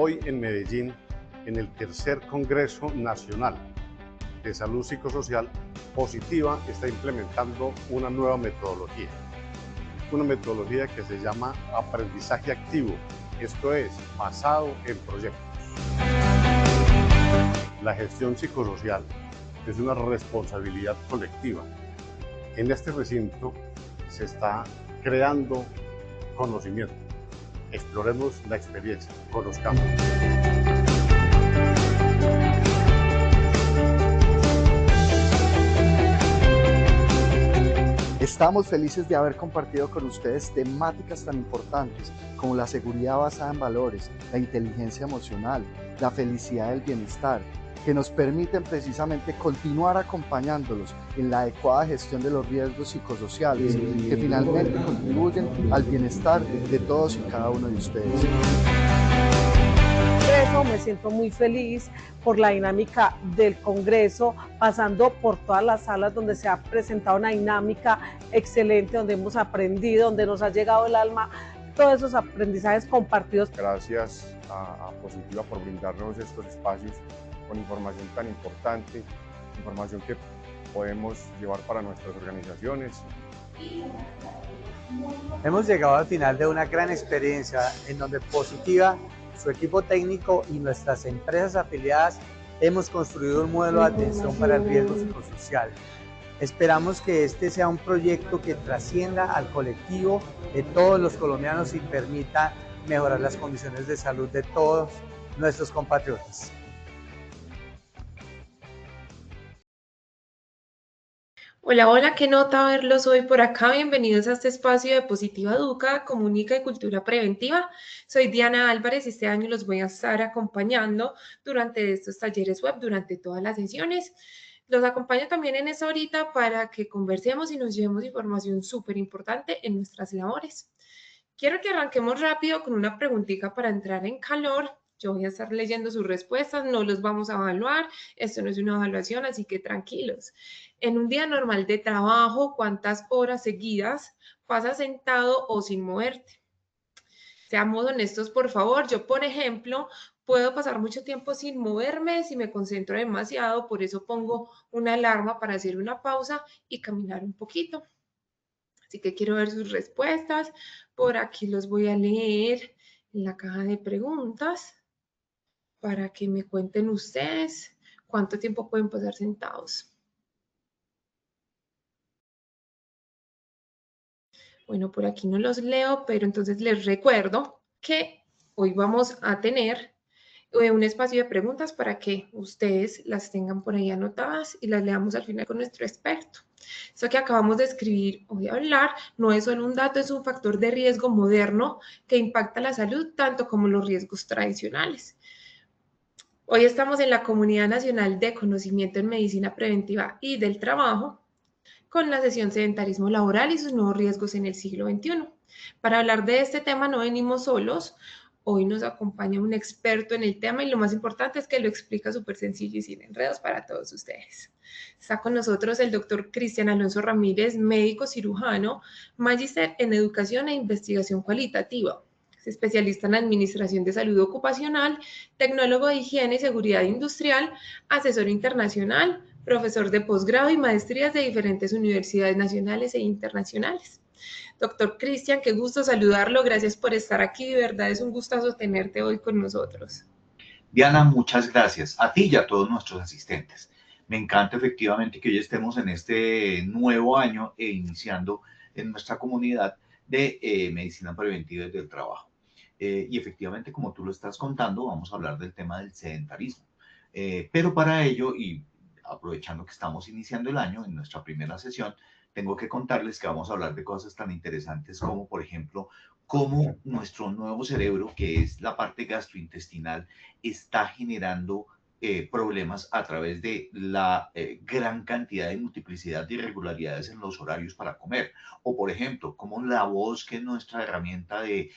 hoy en Medellín, en el tercer Congreso Nacional de Salud Psicosocial, Positiva está implementando una nueva metodología. Una metodología que se llama aprendizaje activo, esto es, basado en proyectos. La gestión psicosocial es una responsabilidad colectiva. En este recinto se está creando conocimiento. Exploremos la experiencia, conozcamos. Estamos felices de haber compartido con ustedes temáticas tan importantes como la seguridad basada en valores, la inteligencia emocional, la felicidad del bienestar, que nos permiten precisamente continuar acompañándolos en la adecuada gestión de los riesgos psicosociales, que finalmente contribuyen al bienestar de todos y cada uno de ustedes. Eso me siento muy feliz por la dinámica del Congreso, pasando por todas las salas donde se ha presentado una dinámica excelente, donde hemos aprendido, donde nos ha llegado el alma, todos esos aprendizajes compartidos. Gracias a Positiva por brindarnos estos espacios con información tan importante, información que podemos llevar para nuestras organizaciones. Hemos llegado al final de una gran experiencia en donde Positiva, su equipo técnico y nuestras empresas afiliadas hemos construido un modelo de atención para el riesgo psicosocial. Esperamos que este sea un proyecto que trascienda al colectivo de todos los colombianos y permita mejorar las condiciones de salud de todos nuestros compatriotas. Hola, hola, qué nota verlos hoy por acá. Bienvenidos a este espacio de Positiva Educa, Comunica y Cultura Preventiva. Soy Diana Álvarez y este año los voy a estar acompañando durante estos talleres web, durante todas las sesiones. Los acompaño también en esa horita para que conversemos y nos llevemos información súper importante en nuestras labores. Quiero que arranquemos rápido con una preguntita para entrar en calor. Yo voy a estar leyendo sus respuestas, no los vamos a evaluar, esto no es una evaluación, así que tranquilos. En un día normal de trabajo, ¿cuántas horas seguidas pasas sentado o sin moverte? Seamos honestos, por favor. Yo, por ejemplo, puedo pasar mucho tiempo sin moverme si me concentro demasiado, por eso pongo una alarma para hacer una pausa y caminar un poquito. Así que quiero ver sus respuestas. Por aquí los voy a leer en la caja de preguntas para que me cuenten ustedes cuánto tiempo pueden pasar sentados. Bueno, por aquí no los leo, pero entonces les recuerdo que hoy vamos a tener un espacio de preguntas para que ustedes las tengan por ahí anotadas y las leamos al final con nuestro experto. Esto que acabamos de escribir o de hablar no es solo un dato, es un factor de riesgo moderno que impacta la salud tanto como los riesgos tradicionales. Hoy estamos en la Comunidad Nacional de Conocimiento en Medicina Preventiva y del Trabajo con la sesión Sedentarismo Laboral y sus nuevos riesgos en el siglo XXI. Para hablar de este tema no venimos solos. Hoy nos acompaña un experto en el tema y lo más importante es que lo explica súper sencillo y sin enredos para todos ustedes. Está con nosotros el doctor Cristian Alonso Ramírez, médico cirujano, magíster en educación e investigación cualitativa. Es especialista en administración de salud ocupacional, tecnólogo de higiene y seguridad industrial, asesor internacional, profesor de posgrado y maestrías de diferentes universidades nacionales e internacionales. Doctor Cristian, qué gusto saludarlo. Gracias por estar aquí. De verdad es un gustazo tenerte hoy con nosotros. Diana, muchas gracias a ti y a todos nuestros asistentes. Me encanta efectivamente que hoy estemos en este nuevo año iniciando en nuestra comunidad de medicina preventiva y del trabajo. Y efectivamente, como tú lo estás contando, vamos a hablar del tema del sedentarismo. Pero para ello, y aprovechando que estamos iniciando el año en nuestra primera sesión, tengo que contarles que vamos a hablar de cosas tan interesantes como, por ejemplo, cómo nuestro nuevo cerebro, que es la parte gastrointestinal, está generando problemas a través de la gran cantidad de multiplicidad de irregularidades en los horarios para comer. O, por ejemplo, cómo la voz, que es nuestra herramienta de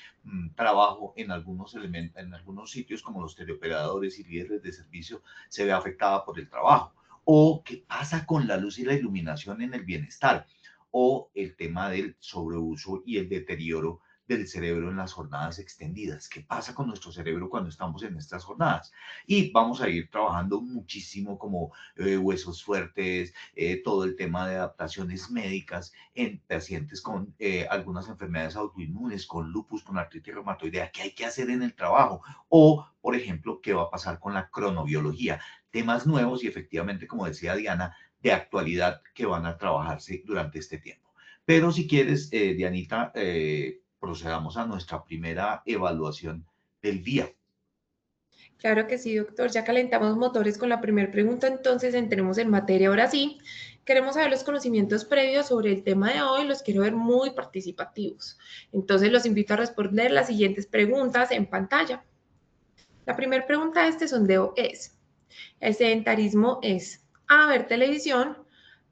trabajo en algunos sitios, como los teleoperadores y líderes de servicio, se ve afectada por el trabajo. O qué pasa con la luz y la iluminación en el bienestar. O el tema del sobreuso y el deterioro del cerebro en las jornadas extendidas. ¿Qué pasa con nuestro cerebro cuando estamos en estas jornadas? Y vamos a ir trabajando muchísimo como huesos fuertes, todo el tema de adaptaciones médicas en pacientes con algunas enfermedades autoinmunes, con lupus, con artritis reumatoidea, qué hay que hacer en el trabajo, o, por ejemplo, qué va a pasar con la cronobiología, temas nuevos y efectivamente, como decía Diana, de actualidad que van a trabajarse durante este tiempo. Pero si quieres, Dianita, procedamos a nuestra primera evaluación del día. Claro que sí, doctor. Ya calentamos motores con la primera pregunta, entonces entremos en materia ahora sí. Queremos saber los conocimientos previos sobre el tema de hoy, los quiero ver muy participativos. Entonces los invito a responder las siguientes preguntas en pantalla. La primera pregunta de este sondeo es, ¿el sedentarismo es A, ver televisión,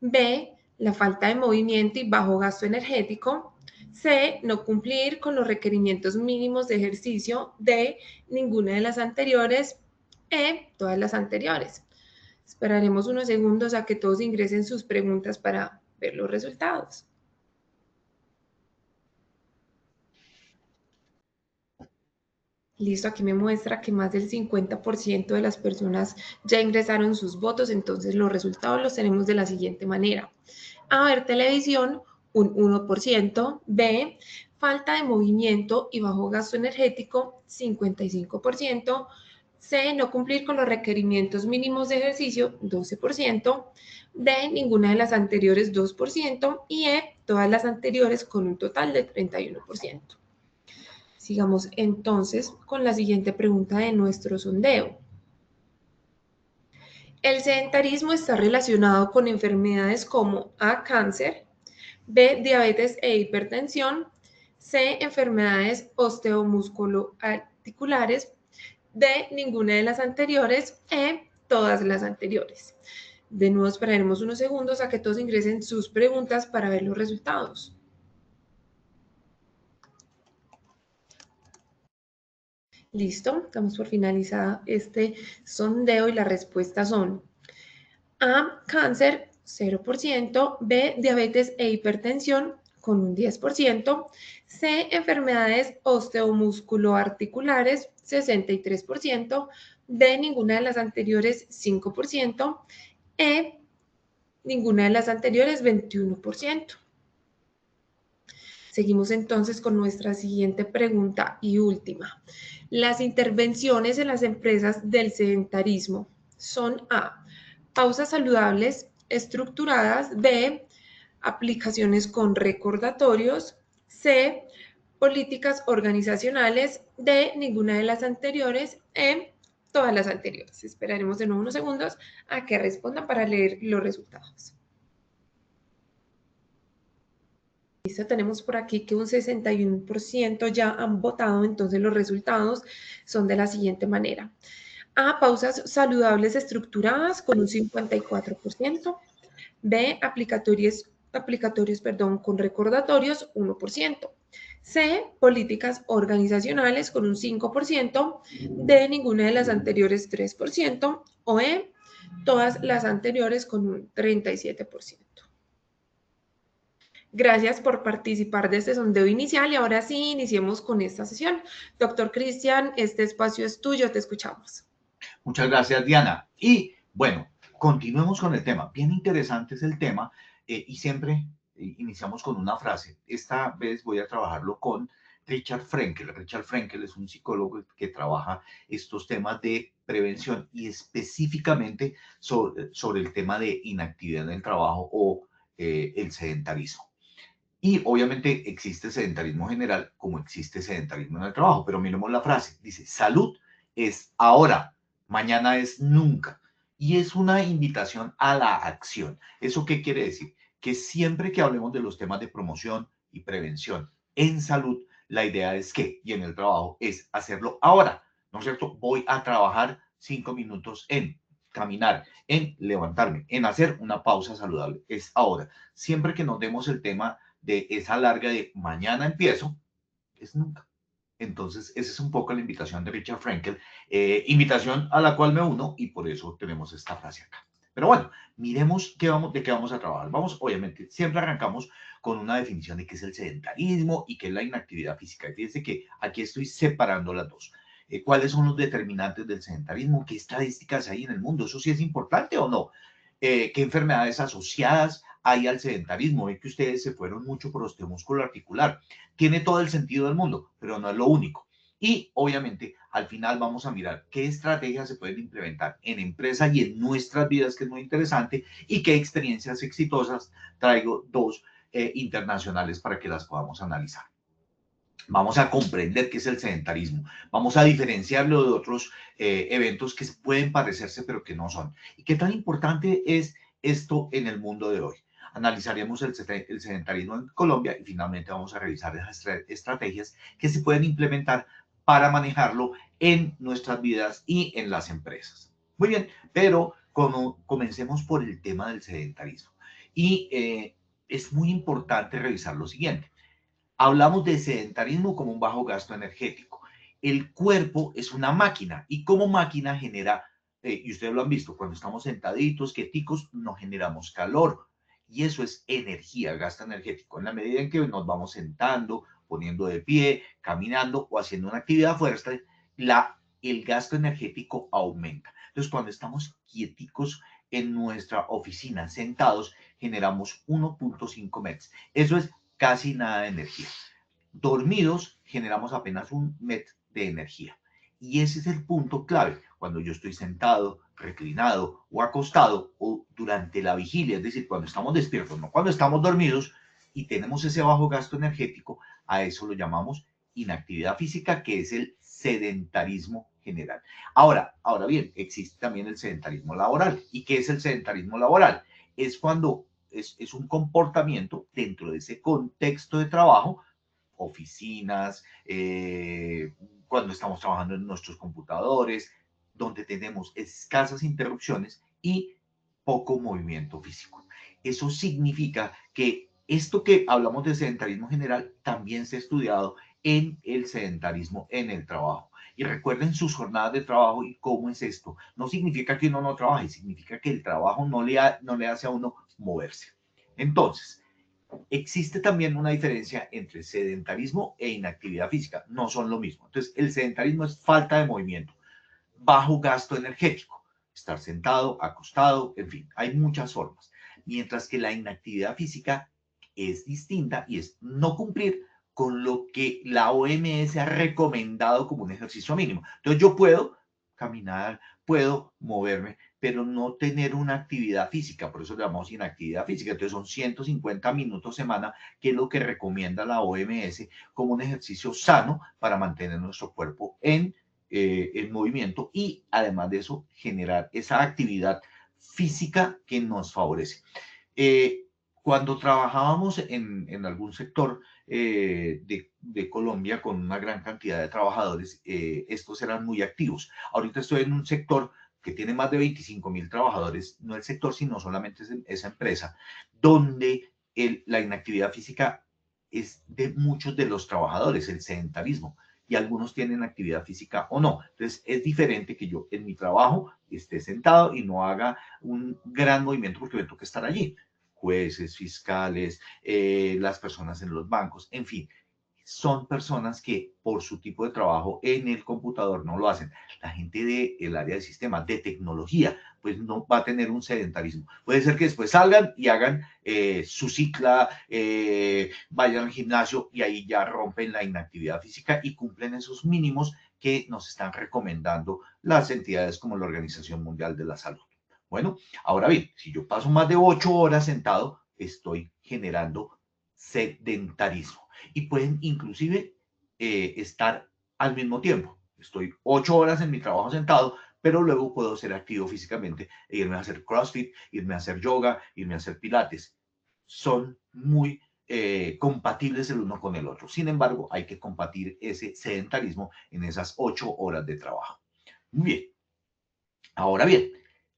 B, la falta de movimiento y bajo gasto energético, C, no cumplir con los requerimientos mínimos de ejercicio, D, ninguna de las anteriores, E, todas las anteriores? Esperaremos unos segundos a que todos ingresen sus preguntas para ver los resultados. Listo, aquí me muestra que más del 50% de las personas ya ingresaron sus votos, entonces los resultados los tenemos de la siguiente manera. A, ver televisión, un 1%, B, falta de movimiento y bajo gasto energético, 55%, C, no cumplir con los requerimientos mínimos de ejercicio, 12%, D, ninguna de las anteriores, 2%, y E, todas las anteriores con un total de 31%. Sigamos entonces con la siguiente pregunta de nuestro sondeo. El sedentarismo está relacionado con enfermedades como A, cáncer, B, diabetes e hipertensión, C, enfermedades osteomusculoarticulares, D, ninguna de las anteriores, E, todas las anteriores. De nuevo esperaremos unos segundos a que todos ingresen sus preguntas para ver los resultados. Listo, damos por finalizada este sondeo y las respuestas son A, cáncer, 0%, B, diabetes e hipertensión, con un 10%, C, enfermedades osteomusculoarticulares, 63%, D, ninguna de las anteriores, 5%, E, ninguna de las anteriores, 21%. Seguimos entonces con nuestra siguiente pregunta y última. Las intervenciones en las empresas del sedentarismo son A, pausas saludables estructuradas, B, aplicaciones con recordatorios, C, políticas organizacionales, D, ninguna de las anteriores, E, todas las anteriores. Esperaremos de nuevo unos segundos a que respondan para leer los resultados. Listo, tenemos por aquí que un 61% ya han votado, entonces los resultados son de la siguiente manera. A, pausas saludables estructuradas con un 54%. B, aplicatorios con recordatorios, 1%. C, políticas organizacionales con un 5%. D, ninguna de las anteriores, 3%. O E, todas las anteriores con un 37%. Gracias por participar de este sondeo inicial y ahora sí iniciemos con esta sesión. Doctor Cristian, este espacio es tuyo, te escuchamos. Muchas gracias, Diana. Y bueno, continuemos con el tema. Bien interesante es el tema y siempre iniciamos con una frase. Esta vez voy a trabajarlo con Richard Frenkel. Richard Frenkel es un psicólogo que trabaja estos temas de prevención y específicamente sobre el tema de inactividad en el trabajo o el sedentarismo. Y obviamente existe sedentarismo general como existe sedentarismo en el trabajo, pero miremos la frase. Dice, salud es ahora, mañana es nunca. Y es una invitación a la acción. ¿Eso qué quiere decir? Que siempre que hablemos de los temas de promoción y prevención en salud, la idea es que, y en el trabajo, es hacerlo ahora. ¿No es cierto? Voy a trabajar 5 minutos en caminar, en levantarme, en hacer una pausa saludable. Es ahora. Siempre que nos demos el tema de esa larga de mañana empiezo, es nunca. Entonces, esa es un poco la invitación de Richard Frenkel, invitación a la cual me uno y por eso tenemos esta frase acá. Pero bueno, miremos de qué vamos a trabajar. Vamos, obviamente, siempre arrancamos con una definición de qué es el sedentarismo y qué es la inactividad física. Y fíjense que aquí estoy separando las dos. ¿Cuáles son los determinantes del sedentarismo? ¿Qué estadísticas hay en el mundo? ¿Eso sí es importante o no? ¿Qué enfermedades asociadas hay al sedentarismo? Ven que ustedes se fueron mucho por osteomúsculo articular. Tiene todo el sentido del mundo, pero no es lo único. Y obviamente al final vamos a mirar qué estrategias se pueden implementar en empresa y en nuestras vidas, que es muy interesante, y qué experiencias exitosas traigo dos internacionales para que las podamos analizar. Vamos a comprender qué es el sedentarismo. Vamos a diferenciarlo de otros eventos que pueden parecerse pero que no son. ¿Y qué tan importante es esto en el mundo de hoy? Analizaremos el sedentarismo en Colombia y finalmente vamos a revisar esas estrategias que se pueden implementar para manejarlo en nuestras vidas y en las empresas. Muy bien, pero comencemos por el tema del sedentarismo. Y es muy importante revisar lo siguiente. Hablamos de sedentarismo como un bajo gasto energético. El cuerpo es una máquina y como máquina genera, y ustedes lo han visto, cuando estamos sentaditos, quieticos, no generamos calor. Y eso es energía, gasto energético. En la medida en que nos vamos sentando, poniendo de pie, caminando o haciendo una actividad fuerte, el gasto energético aumenta. Entonces, cuando estamos quieticos en nuestra oficina, sentados, generamos 1.5 METs. Eso es casi nada de energía. Dormidos generamos apenas 1 MET de energía. Y ese es el punto clave. Cuando yo estoy sentado, reclinado o acostado o durante la vigilia, es decir, cuando estamos despiertos, no cuando estamos dormidos y tenemos ese bajo gasto energético, a eso lo llamamos inactividad física, que es el sedentarismo general. Ahora bien, existe también el sedentarismo laboral. ¿Y qué es el sedentarismo laboral? Es cuando es un comportamiento dentro de ese contexto de trabajo, oficinas, cuando estamos trabajando en nuestros computadores, donde tenemos escasas interrupciones y poco movimiento físico. Eso significa que esto que hablamos de sedentarismo general también se ha estudiado en el sedentarismo en el trabajo. Y recuerden sus jornadas de trabajo y cómo es esto. No significa que uno no trabaje, significa que el trabajo no le hace a uno moverse. Entonces, existe también una diferencia entre sedentarismo e inactividad física. No son lo mismo. Entonces, el sedentarismo es falta de movimiento, bajo gasto energético, estar sentado, acostado, en fin, hay muchas formas. Mientras que la inactividad física es distinta y es no cumplir con lo que la OMS ha recomendado como un ejercicio mínimo. Entonces yo puedo caminar, puedo moverme, pero no tener una actividad física, por eso le llamamos inactividad física. Entonces son 150 minutos semana, que es lo que recomienda la OMS como un ejercicio sano para mantener nuestro cuerpo en movimiento y además de eso generar esa actividad física que nos favorece. Cuando trabajábamos en algún sector de Colombia con una gran cantidad de trabajadores, estos eran muy activos. Ahorita estoy en un sector que tiene más de 25.000 trabajadores, no el sector, sino solamente esa empresa, donde la inactividad física es de muchos de los trabajadores, el sedentarismo, y algunos tienen actividad física o no. Entonces es diferente que yo en mi trabajo esté sentado y no haga un gran movimiento porque me toca estar allí. Jueces, fiscales, las personas en los bancos, en fin, son personas que por su tipo de trabajo en el computador no lo hacen. La gente del área de sistemas, de tecnología, pues no va a tener un sedentarismo. Puede ser que después salgan y hagan su cicla, vayan al gimnasio y ahí ya rompen la inactividad física y cumplen esos mínimos que nos están recomendando las entidades como la Organización Mundial de la Salud. Bueno, ahora bien, si yo paso más de 8 horas sentado, estoy generando sedentarismo. Y pueden inclusive estar al mismo tiempo. Estoy 8 horas en mi trabajo sentado, pero luego puedo ser activo físicamente e irme a hacer CrossFit, irme a hacer yoga, irme a hacer pilates. Son muy compatibles el uno con el otro. Sin embargo, hay que combatir ese sedentarismo en esas 8 horas de trabajo. Muy bien. Ahora bien,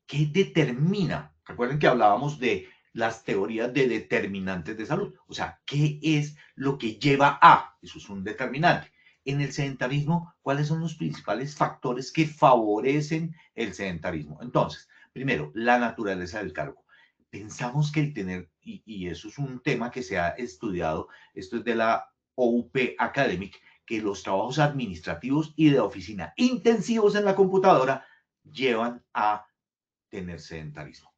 ¿qué determina? Recuerden que hablábamos de las teorías de determinantes de salud. O sea, ¿qué es lo que lleva a? Eso es un determinante. En el sedentarismo, ¿cuáles son los principales factores que favorecen el sedentarismo? Entonces, Primero, la naturaleza del cargo. Pensamos que el tener, y eso es un tema que se ha estudiado, esto es de la OUP Academic, que los trabajos administrativos y de oficina intensivos en la computadora llevan a tener sedentarismo.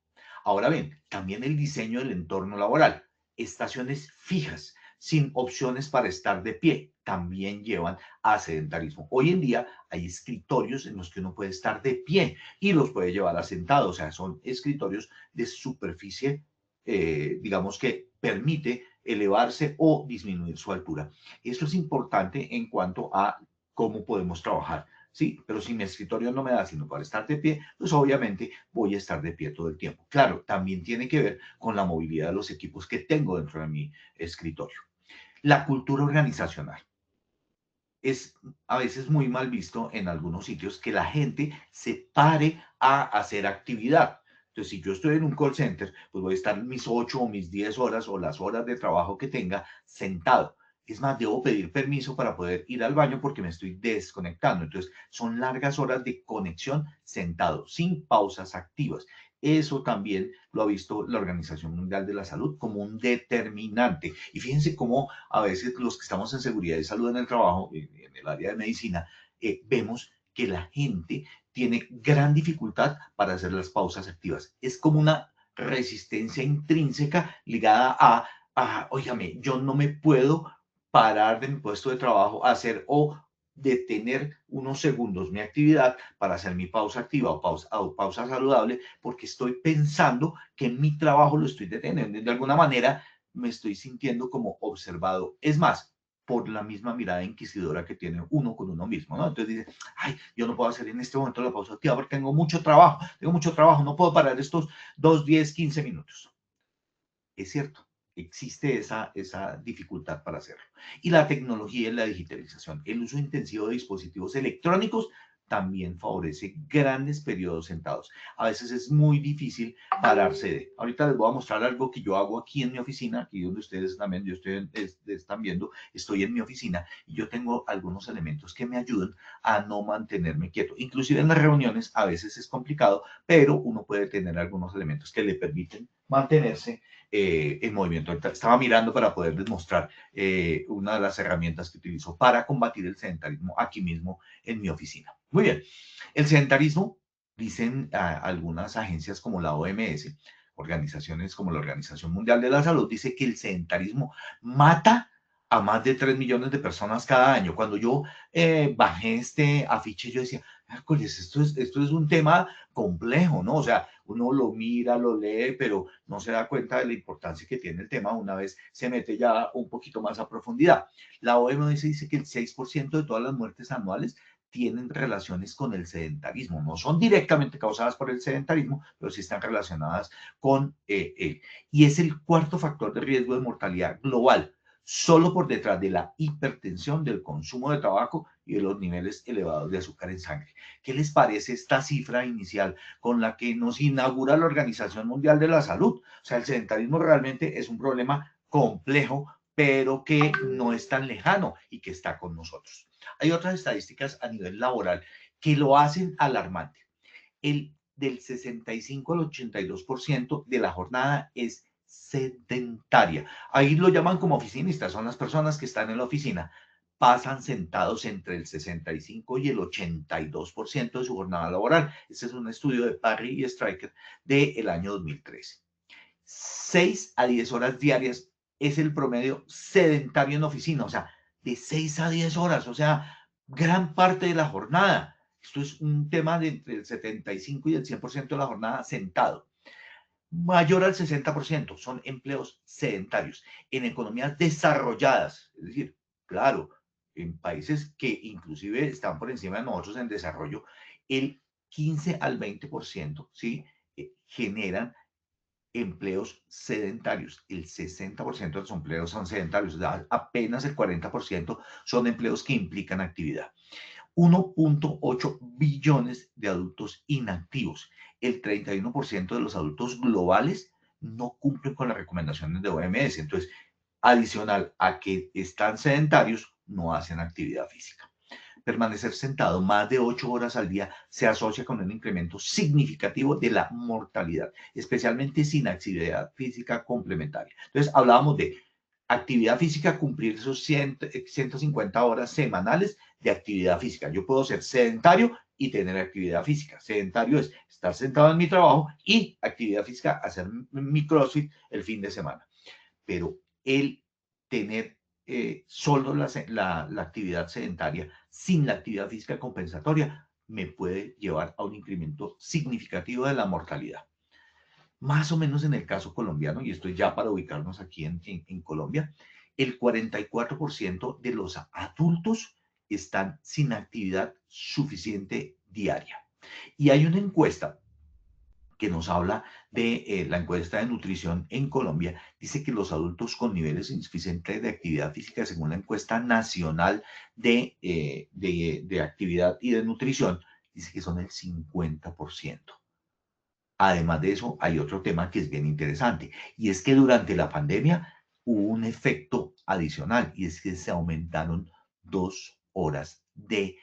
Ahora bien, también el diseño del entorno laboral, estaciones fijas, sin opciones para estar de pie, también llevan a sedentarismo. Hoy en día hay escritorios en los que uno puede estar de pie y los puede llevar a sentado, o sea, son escritorios de superficie, digamos que permite elevarse o disminuir su altura. Esto es importante en cuanto a cómo podemos trabajar. Sí, pero si mi escritorio no me da sino para estar de pie, pues obviamente voy a estar de pie todo el tiempo. Claro, también tiene que ver con la movilidad de los equipos que tengo dentro de mi escritorio. La cultura organizacional. Es a veces muy mal visto en algunos sitios que la gente se pare a hacer actividad. Entonces, si yo estoy en un call center, pues voy a estar mis 8 o mis 10 horas o las horas de trabajo que tenga sentado. Es más, debo pedir permiso para poder ir al baño porque me estoy desconectando. Entonces, son largas horas de conexión sentado, sin pausas activas. Eso también lo ha visto la Organización Mundial de la Salud como un determinante. Y fíjense cómo a veces los que estamos en seguridad y salud en el trabajo, en el área de medicina, vemos que la gente tiene gran dificultad para hacer las pausas activas. Es como una resistencia intrínseca ligada óigame, yo no me puedo parar de mi puesto de trabajo, hacer o detener unos segundos mi actividad para hacer mi pausa activa o pausa saludable, porque estoy pensando que mi trabajo lo estoy deteniendo. De alguna manera me estoy sintiendo como observado. Es más, por la misma mirada inquisidora que tiene uno con uno mismo, ¿no? Entonces dice, ay, yo no puedo hacer en este momento la pausa activa porque tengo mucho trabajo, no puedo parar estos 2, 10, 15 minutos. Es cierto, existe esa dificultad para hacerlo. Y la tecnología y la digitalización, el uso intensivo de dispositivos electrónicos también favorece grandes periodos sentados. A veces es muy difícil pararse de. Ahorita les voy a mostrar algo que yo hago aquí en mi oficina, aquí donde ustedes también están viendo, estoy en mi oficina y yo tengo algunos elementos que me ayudan a no mantenerme quieto. Inclusive en las reuniones a veces es complicado, pero uno puede tener algunos elementos que le permiten mantenerse en movimiento. Estaba mirando para poderles mostrar una de las herramientas que utilizo para combatir el sedentarismo aquí mismo en mi oficina. Muy bien, el sedentarismo, dicen algunas agencias como la OMS, organizaciones como la Organización Mundial de la Salud, dice que el sedentarismo mata a más de 3 millones de personas cada año. Cuando yo bajé este afiche, yo decía, esto es un tema complejo, ¿no? O sea, uno lo mira, lo lee, pero no se da cuenta de la importancia que tiene el tema una vez se mete ya un poquito más a profundidad. La OMS dice que el 6% de todas las muertes anuales tienen relaciones con el sedentarismo. No son directamente causadas por el sedentarismo, pero sí están relacionadas con él. Y es el cuarto factor de riesgo de mortalidad global, solo por detrás de la hipertensión, del consumo de tabaco y de los niveles elevados de azúcar en sangre. ¿Qué les parece esta cifra inicial con la que nos inaugura la Organización Mundial de la Salud? O sea, el sedentarismo realmente es un problema complejo, pero que no es tan lejano y que está con nosotros. Hay otras estadísticas a nivel laboral que lo hacen alarmante. Del 65 al 82% de la jornada es sedentaria. Ahí lo llaman como oficinistas, son las personas que están en la oficina. Pasan sentados entre el 65 y el 82% de su jornada laboral. Este es un estudio de Parry y Stryker del año 2013. 6 a 10 horas diarias es el promedio sedentario en oficina, o sea, de 6 a 10 horas, o sea, gran parte de la jornada. Esto es un tema de entre el 75 y el 100% de la jornada sentado. Mayor al 60% son empleos sedentarios. En economías desarrolladas, es decir, claro, en países que inclusive están por encima de nosotros en desarrollo, el 15 al 20%, ¿sí? Generan empleos sedentarios. El 60% de los empleos son sedentarios, o sea, apenas el 40% son empleos que implican actividad. 1.8 billones de adultos inactivos. El 31% de los adultos globales no cumplen con las recomendaciones de OMS. Entonces, adicional a que están sedentarios, no hacen actividad física. permanecer sentado más de 8 horas al día se asocia con un incremento significativo de la mortalidad, especialmente sin actividad física complementaria. Entonces, hablábamos de actividad física, cumplir esos 150 horas semanales de actividad física. Yo puedo ser sedentario y tener actividad física. Sedentario es estar sentado en mi trabajo y actividad física, hacer mi CrossFit el fin de semana. Pero el tener solo la actividad sedentaria sin la actividad física compensatoria me puede llevar a un incremento significativo de la mortalidad. Más o menos en el caso colombiano, y esto es ya para ubicarnos aquí en Colombia, el 44% de los adultos están sin actividad suficiente diaria. Y hay una encuesta que nos habla de la encuesta de nutrición en Colombia, dice que los adultos con niveles insuficientes de actividad física, según la encuesta nacional de actividad y de nutrición, dice que son el 50%. Además de eso, hay otro tema que es bien interesante, y es que durante la pandemia hubo un efecto adicional, y es que se aumentaron 2 horas de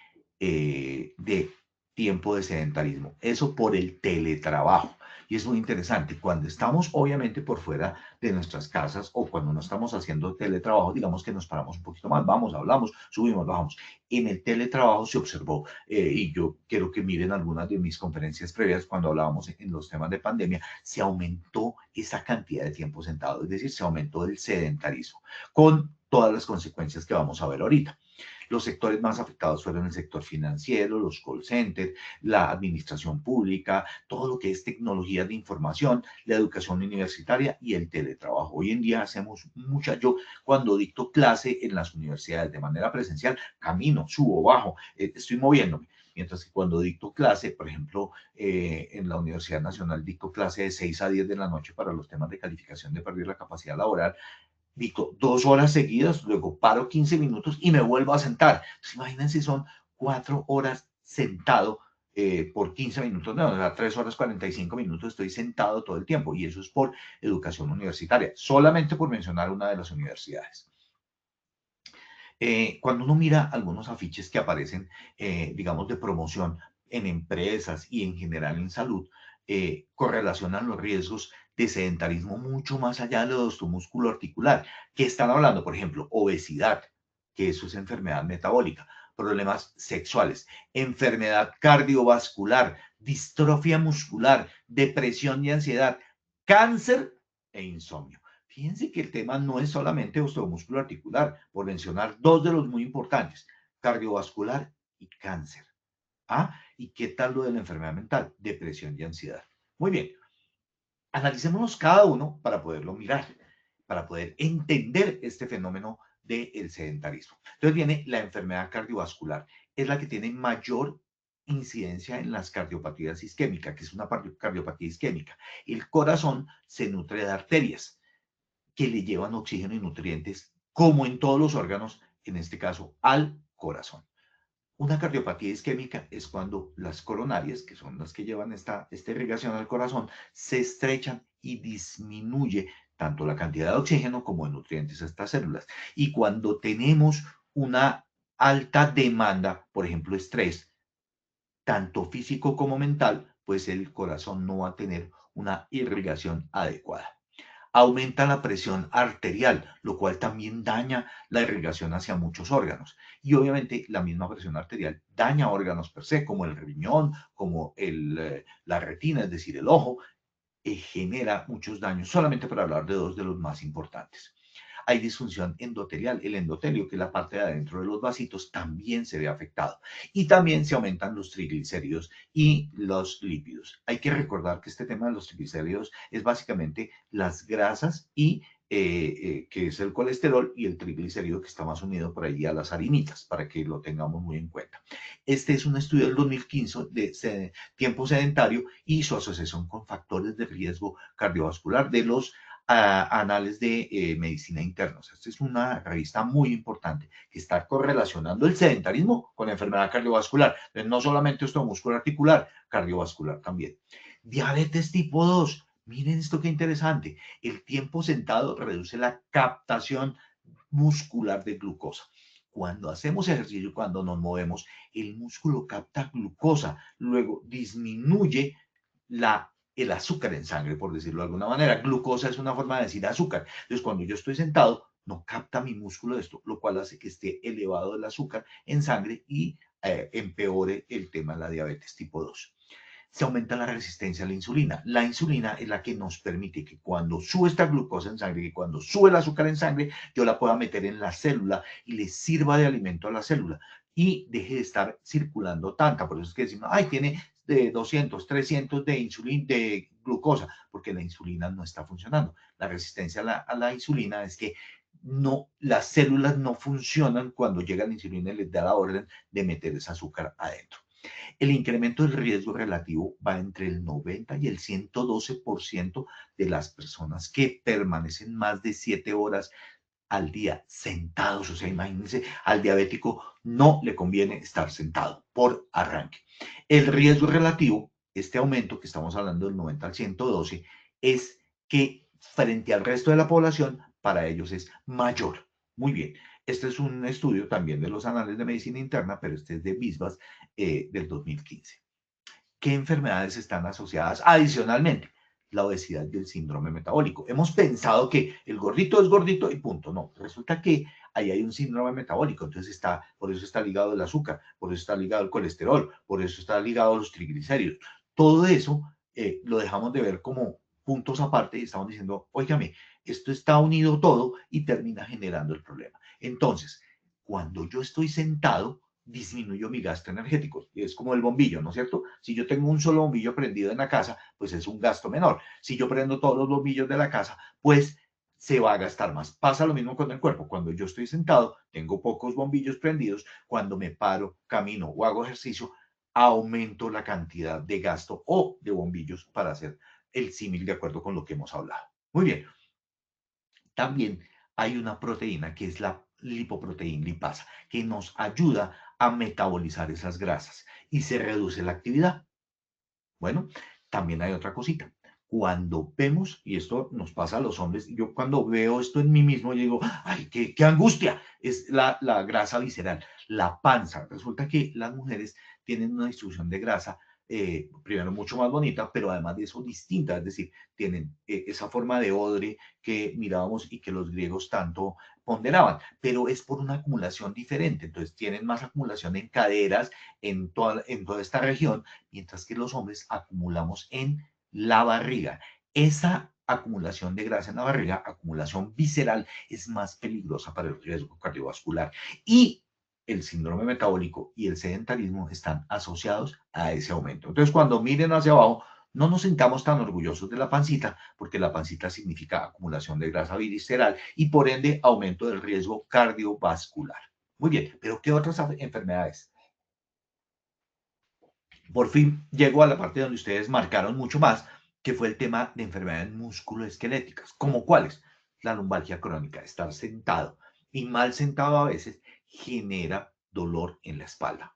tiempo de sedentarismo. Eso por el teletrabajo. Y es muy interesante. Cuando estamos, obviamente, por fuera de nuestras casas o cuando no estamos haciendo teletrabajo, digamos que nos paramos un poquito más, vamos, hablamos, subimos, bajamos. En el teletrabajo se observó, y yo quiero que miren algunas de mis conferencias previas cuando hablábamos en los temas de pandemia, se aumentó esa cantidad de tiempo sentado, es decir, se aumentó el sedentarismo, con todas las consecuencias que vamos a ver ahorita. Los sectores más afectados fueron el sector financiero, los call centers, la administración pública, todo lo que es tecnología de información, la educación universitaria y el teletrabajo. Hoy en día hacemos mucha, yo cuando dicto clase en las universidades de manera presencial, camino, subo, bajo, estoy moviéndome. Mientras que cuando dicto clase, por ejemplo, en la Universidad Nacional dicto clase de 6 a 10 de la noche para los temas de calificación de perder la capacidad laboral, dicto 2 horas seguidas, luego paro 15 minutos y me vuelvo a sentar. Entonces, imagínense, son 4 horas sentado por 15 minutos, no, o sea, 3 horas 45 minutos estoy sentado todo el tiempo, y eso es por educación universitaria, solamente por mencionar una de las universidades. Cuando uno mira algunos afiches que aparecen, digamos, de promoción en empresas y en general en salud, correlacionan los riesgos de sedentarismo mucho más allá de lo músculo articular, que están hablando, por ejemplo, obesidad, que eso es enfermedad metabólica, problemas sexuales, enfermedad cardiovascular, distrofia muscular, depresión y ansiedad, cáncer e insomnio. Fíjense que el tema no es solamente osteomúsculo articular, por mencionar dos de los muy importantes, cardiovascular y cáncer. ¿Ah? ¿Y qué tal lo de la enfermedad mental? Depresión y ansiedad. Muy bien, analicémonos cada uno para poderlo mirar, para poder entender este fenómeno del sedentarismo. Entonces viene la enfermedad cardiovascular, es la que tiene mayor incidencia en las cardiopatías isquémicas, que es una cardiopatía isquémica. El corazón se nutre de arterias que le llevan oxígeno y nutrientes, como en todos los órganos, en este caso al corazón. Una cardiopatía isquémica es cuando las coronarias, que son las que llevan esta irrigación al corazón, se estrechan y disminuye tanto la cantidad de oxígeno como de nutrientes a estas células. Y cuando tenemos una alta demanda, por ejemplo, estrés, tanto físico como mental, pues el corazón no va a tener una irrigación adecuada. Aumenta la presión arterial, lo cual también daña la irrigación hacia muchos órganos. Y obviamente la misma presión arterial daña órganos per se, como el riñón, como la retina, es decir, el ojo, genera muchos daños, solamente para hablar de dos de los más importantes. Hay disfunción endotelial. El endotelio, que es la parte de adentro de los vasitos, también se ve afectado. Y también se aumentan los triglicéridos y los lípidos. Hay que recordar que este tema de los triglicéridos es básicamente las grasas y que es el colesterol, y el triglicérido, que está más unido por ahí a las harinitas, para que lo tengamos muy en cuenta. Este es un estudio del 2015 de tiempo sedentario y su asociación con factores de riesgo cardiovascular de los anales de medicina interna. O sea, esta es una revista muy importante que está correlacionando el sedentarismo con la enfermedad cardiovascular. Entonces, no solamente osteomúsculo articular, cardiovascular también. Diabetes tipo 2. Miren esto qué interesante. El tiempo sentado reduce la captación muscular de glucosa. Cuando hacemos ejercicio, cuando nos movemos, el músculo capta glucosa, luego disminuye el azúcar en sangre, por decirlo de alguna manera. Glucosa es una forma de decir azúcar. Entonces, cuando yo estoy sentado, no capta mi músculo esto, lo cual hace que esté elevado el azúcar en sangre y empeore el tema de la diabetes tipo 2. Se aumenta la resistencia a la insulina. La insulina es la que nos permite que cuando sube esta glucosa en sangre, que cuando sube el azúcar en sangre, yo la pueda meter en la célula y le sirva de alimento a la célula y deje de estar circulando tanta. Por eso es que decimos, ay, tiene de 200, 300 de insulina, de glucosa, porque la insulina no está funcionando. La resistencia a la insulina es que no, las células no funcionan cuando llega la insulina y les da la orden de meter ese azúcar adentro. El incremento del riesgo relativo va entre el 90 y el 112% de las personas que permanecen más de 7 horas al día sentados. O sea, imagínense, al diabético no le conviene estar sentado por arranque. El riesgo relativo, este aumento que estamos hablando del 90 al 112, es que frente al resto de la población, para ellos es mayor. Muy bien. Este es un estudio también de los Anales de Medicina Interna, pero este es de BISBAS del 2015. ¿Qué enfermedades están asociadas adicionalmente? La obesidad y el síndrome metabólico. Hemos pensado que el gordito es gordito y punto. No, resulta que ahí hay un síndrome metabólico. Entonces por eso está ligado el azúcar, por eso está ligado el colesterol, por eso está ligado los triglicéridos. Todo eso lo dejamos de ver como puntos aparte y estamos diciendo, óigame, esto está unido todo y termina generando el problema. Entonces, cuando yo estoy sentado, disminuyo mi gasto energético. Es como el bombillo, ¿no es cierto? Si yo tengo un solo bombillo prendido en la casa, pues es un gasto menor. Si yo prendo todos los bombillos de la casa, pues se va a gastar más. Pasa lo mismo con el cuerpo. Cuando yo estoy sentado, tengo pocos bombillos prendidos. Cuando me paro, camino o hago ejercicio, aumento la cantidad de gasto o de bombillos para hacer el símil de acuerdo con lo que hemos hablado. Muy bien. También hay una proteína que es la lipoproteína lipasa, que nos ayuda a metabolizar esas grasas y se reduce la actividad. Bueno, también hay otra cosita. Cuando vemos, y esto nos pasa a los hombres, yo cuando veo esto en mí mismo, yo digo, ay, qué angustia, es la grasa visceral, la panza. Resulta que las mujeres tienen una distribución de grasa, primero mucho más bonita, pero además de eso distinta, es decir, tienen esa forma de odre que mirábamos y que los griegos tanto ponderaban, pero es por una acumulación diferente. Entonces tienen más acumulación en caderas, en toda esta región, mientras que los hombres acumulamos en la barriga. Esa acumulación de grasa en la barriga, acumulación visceral, es más peligrosa para el riesgo cardiovascular. Y el síndrome metabólico y el sedentarismo están asociados a ese aumento. Entonces, cuando miren hacia abajo, no nos sintamos tan orgullosos de la pancita, porque la pancita significa acumulación de grasa visceral y por ende aumento del riesgo cardiovascular. Muy bien, pero ¿qué otras enfermedades? Por fin llego a la parte donde ustedes marcaron mucho más, que fue el tema de enfermedades musculoesqueléticas. ¿Cómo cuáles? La lumbalgia crónica, estar sentado y mal sentado a veces genera dolor en la espalda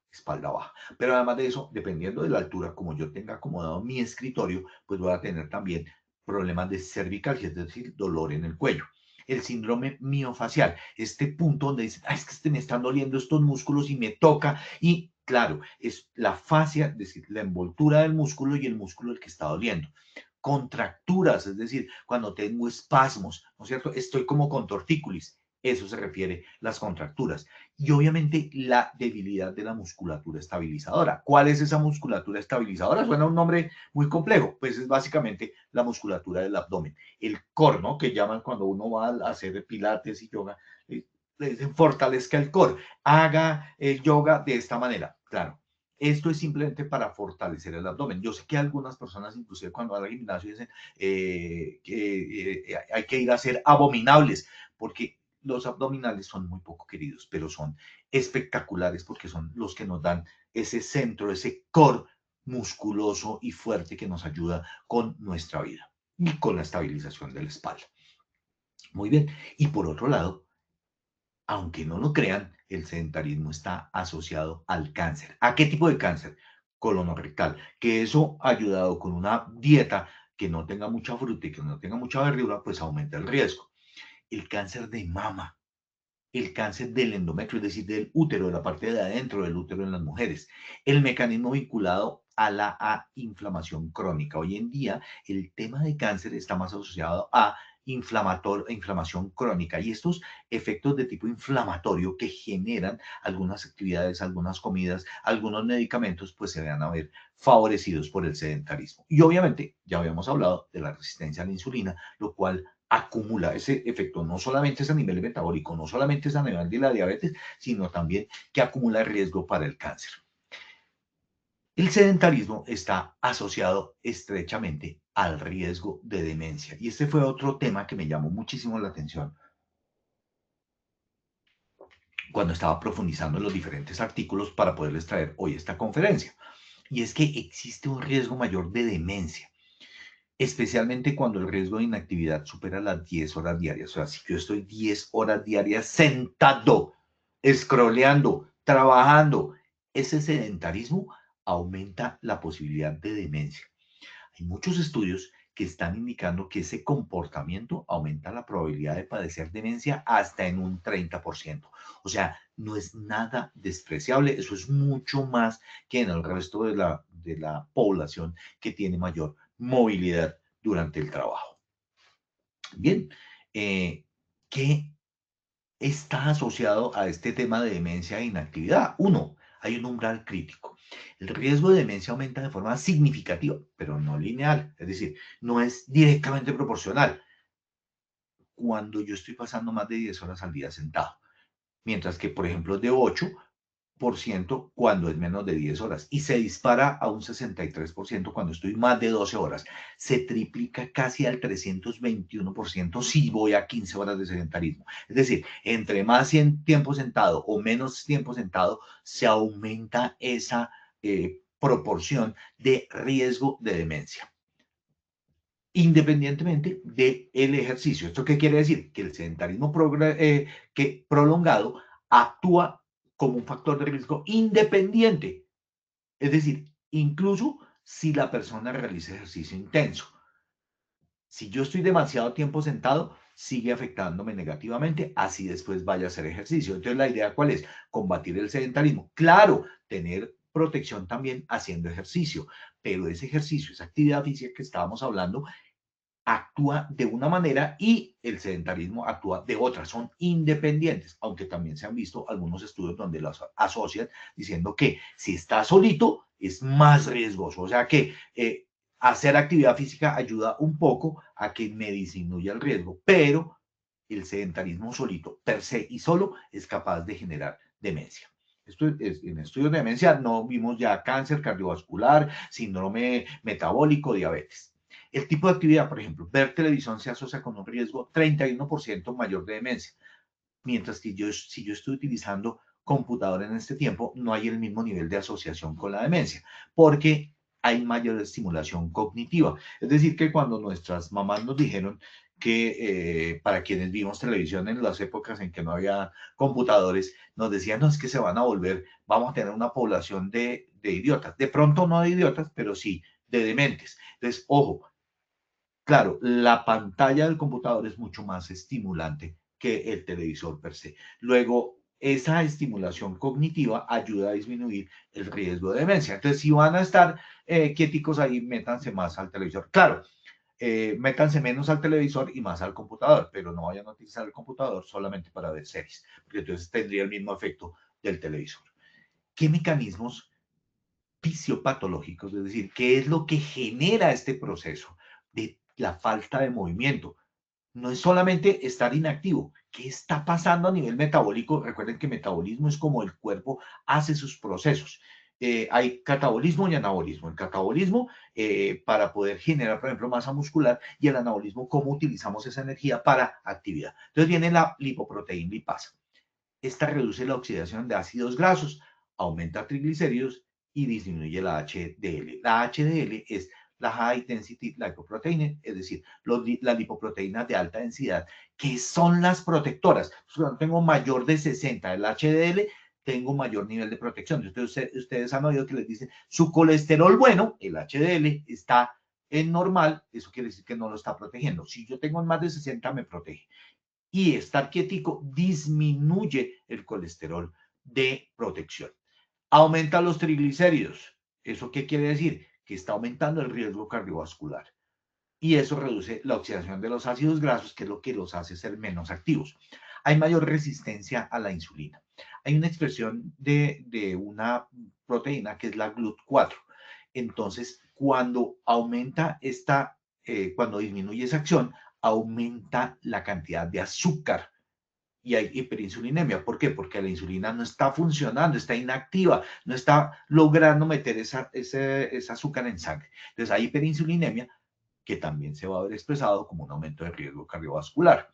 baja. Pero además de eso, dependiendo de la altura, como yo tenga acomodado mi escritorio, pues voy a tener también problemas de cervicalgia, es decir, dolor en el cuello. El síndrome miofacial, este punto donde dicen, es que me están doliendo estos músculos y me toca, y claro, es la fascia, es decir, la envoltura del músculo y el músculo el que está doliendo. Contracturas, es decir, cuando tengo espasmos, ¿no es cierto? Estoy como con tortícolis. Eso se refiere las contracturas. Y obviamente la debilidad de la musculatura estabilizadora. ¿Cuál es esa musculatura estabilizadora? Suena un nombre muy complejo. Pues es básicamente la musculatura del abdomen. El core, ¿no? Que llaman cuando uno va a hacer pilates y yoga. Le dicen fortalezca el core. Haga el yoga de esta manera. Claro. Esto es simplemente para fortalecer el abdomen. Yo sé que algunas personas, inclusive cuando van al gimnasio, dicen que hay que ir a hacer abominables, porque los abdominales son muy poco queridos, pero son espectaculares porque son los que nos dan ese centro, ese core musculoso y fuerte que nos ayuda con nuestra vida y con la estabilización de la espalda. Muy bien. Y por otro lado, aunque no lo crean, el sedentarismo está asociado al cáncer. ¿A qué tipo de cáncer? Colonorrectal, que eso ayudado con una dieta que no tenga mucha fruta y que no tenga mucha verdura, pues aumenta el riesgo. El cáncer de mama, el cáncer del endometrio, es decir, del útero, de la parte de adentro del útero en las mujeres. El mecanismo vinculado a la inflamación crónica. Hoy en día el tema de cáncer está más asociado a inflamación crónica y estos efectos de tipo inflamatorio que generan algunas actividades, algunas comidas, algunos medicamentos, pues se van a ver favorecidos por el sedentarismo. Y obviamente ya habíamos hablado de la resistencia a la insulina, lo cual acumula ese efecto, no solamente es a nivel metabólico, no solamente es a nivel de la diabetes, sino también que acumula riesgo para el cáncer. El sedentarismo está asociado estrechamente al riesgo de demencia. Y este fue otro tema que me llamó muchísimo la atención cuando estaba profundizando en los diferentes artículos para poderles traer hoy esta conferencia. Y es que existe un riesgo mayor de demencia, especialmente cuando el riesgo de inactividad supera las 10 horas diarias. O sea, si yo estoy 10 horas diarias sentado, scrolleando, trabajando, ese sedentarismo aumenta la posibilidad de demencia. Hay muchos estudios que están indicando que ese comportamiento aumenta la probabilidad de padecer demencia hasta en un 30%. O sea, no es nada despreciable, eso es mucho más que en el resto de la población que tiene mayor movilidad durante el trabajo. Bien, ¿qué está asociado a este tema de demencia e inactividad? Uno, hay un umbral crítico. El riesgo de demencia aumenta de forma significativa, pero no lineal, es decir, no es directamente proporcional cuando yo estoy pasando más de 10 horas al día sentado, mientras que, por ejemplo, de 8% cuando es menos de 10 horas y se dispara a un 63% cuando estoy más de 12 horas. Se triplica casi al 321% si voy a 15 horas de sedentarismo. Es decir, entre más tiempo sentado o menos tiempo sentado, se aumenta esa proporción de riesgo de demencia, independientemente del ejercicio. ¿Esto qué quiere decir? Que el sedentarismo prolongado actúa como un factor de riesgo independiente. Es decir, incluso si la persona realiza ejercicio intenso. Si yo estoy demasiado tiempo sentado, sigue afectándome negativamente, así después vaya a hacer ejercicio. Entonces, ¿la idea cuál es? Combatir el sedentarismo. Claro, tener protección también haciendo ejercicio, pero ese ejercicio, esa actividad física que estábamos hablando, actúa de una manera y el sedentarismo actúa de otra, son independientes, aunque también se han visto algunos estudios donde los asocian diciendo que si está solito es más riesgoso, o sea que hacer actividad física ayuda un poco a que me disminuya el riesgo, pero el sedentarismo solito, per se y solo, es capaz de generar demencia. En estudios de demencia no vimos ya cáncer cardiovascular, síndrome metabólico, diabetes. El tipo de actividad, por ejemplo, ver televisión se asocia con un riesgo 31% mayor de demencia, mientras que si yo estoy utilizando computador en este tiempo, no hay el mismo nivel de asociación con la demencia, porque hay mayor estimulación cognitiva. Es decir, que cuando nuestras mamás nos dijeron que para quienes vimos televisión en las épocas en que no había computadores, nos decían, no, es que se van a volver, vamos a tener una población de idiotas. De pronto no de idiotas, pero sí de dementes. Entonces, ojo, claro, la pantalla del computador es mucho más estimulante que el televisor per se. Luego, esa estimulación cognitiva ayuda a disminuir el riesgo de demencia. Entonces, si van a estar quieticos ahí, métanse más al televisor. Claro, métanse menos al televisor y más al computador, pero no vayan a utilizar el computador solamente para ver series, porque entonces tendría el mismo efecto del televisor. ¿Qué mecanismos fisiopatológicos, es decir, qué es lo que genera este proceso de la falta de movimiento? No es solamente estar inactivo. ¿Qué está pasando a nivel metabólico? Recuerden que metabolismo es como el cuerpo hace sus procesos. Hay catabolismo y anabolismo. El catabolismo para poder generar, por ejemplo, masa muscular, y el anabolismo, cómo utilizamos esa energía para actividad. Entonces viene la lipoproteína lipasa. Esta reduce la oxidación de ácidos grasos, aumenta triglicéridos y disminuye la HDL. La HDL es la High Density Lipoprotein, es decir, las lipoproteínas de alta densidad, que son las protectoras. Cuando tengo mayor de 60 el HDL, tengo mayor nivel de protección. Entonces, ustedes han oído que les dicen, su colesterol bueno, el HDL, está en normal, eso quiere decir que no lo está protegiendo. Si yo tengo más de 60, me protege. y estar quietico disminuye el colesterol de protección. Aumenta los triglicéridos. ¿Eso qué quiere decir? Que está aumentando el riesgo cardiovascular. Y eso reduce la oxidación de los ácidos grasos, que es lo que los hace ser menos activos. Hay mayor resistencia a la insulina. Hay una expresión de una proteína que es la GLUT4. Entonces, cuando aumenta cuando disminuye esa acción, aumenta la cantidad de azúcar y hay hiperinsulinemia. ¿Por qué? Porque la insulina no está funcionando, está inactiva, no está logrando meter ese azúcar en sangre. Entonces hay hiperinsulinemia, que también se va a ver expresado como un aumento de riesgo cardiovascular.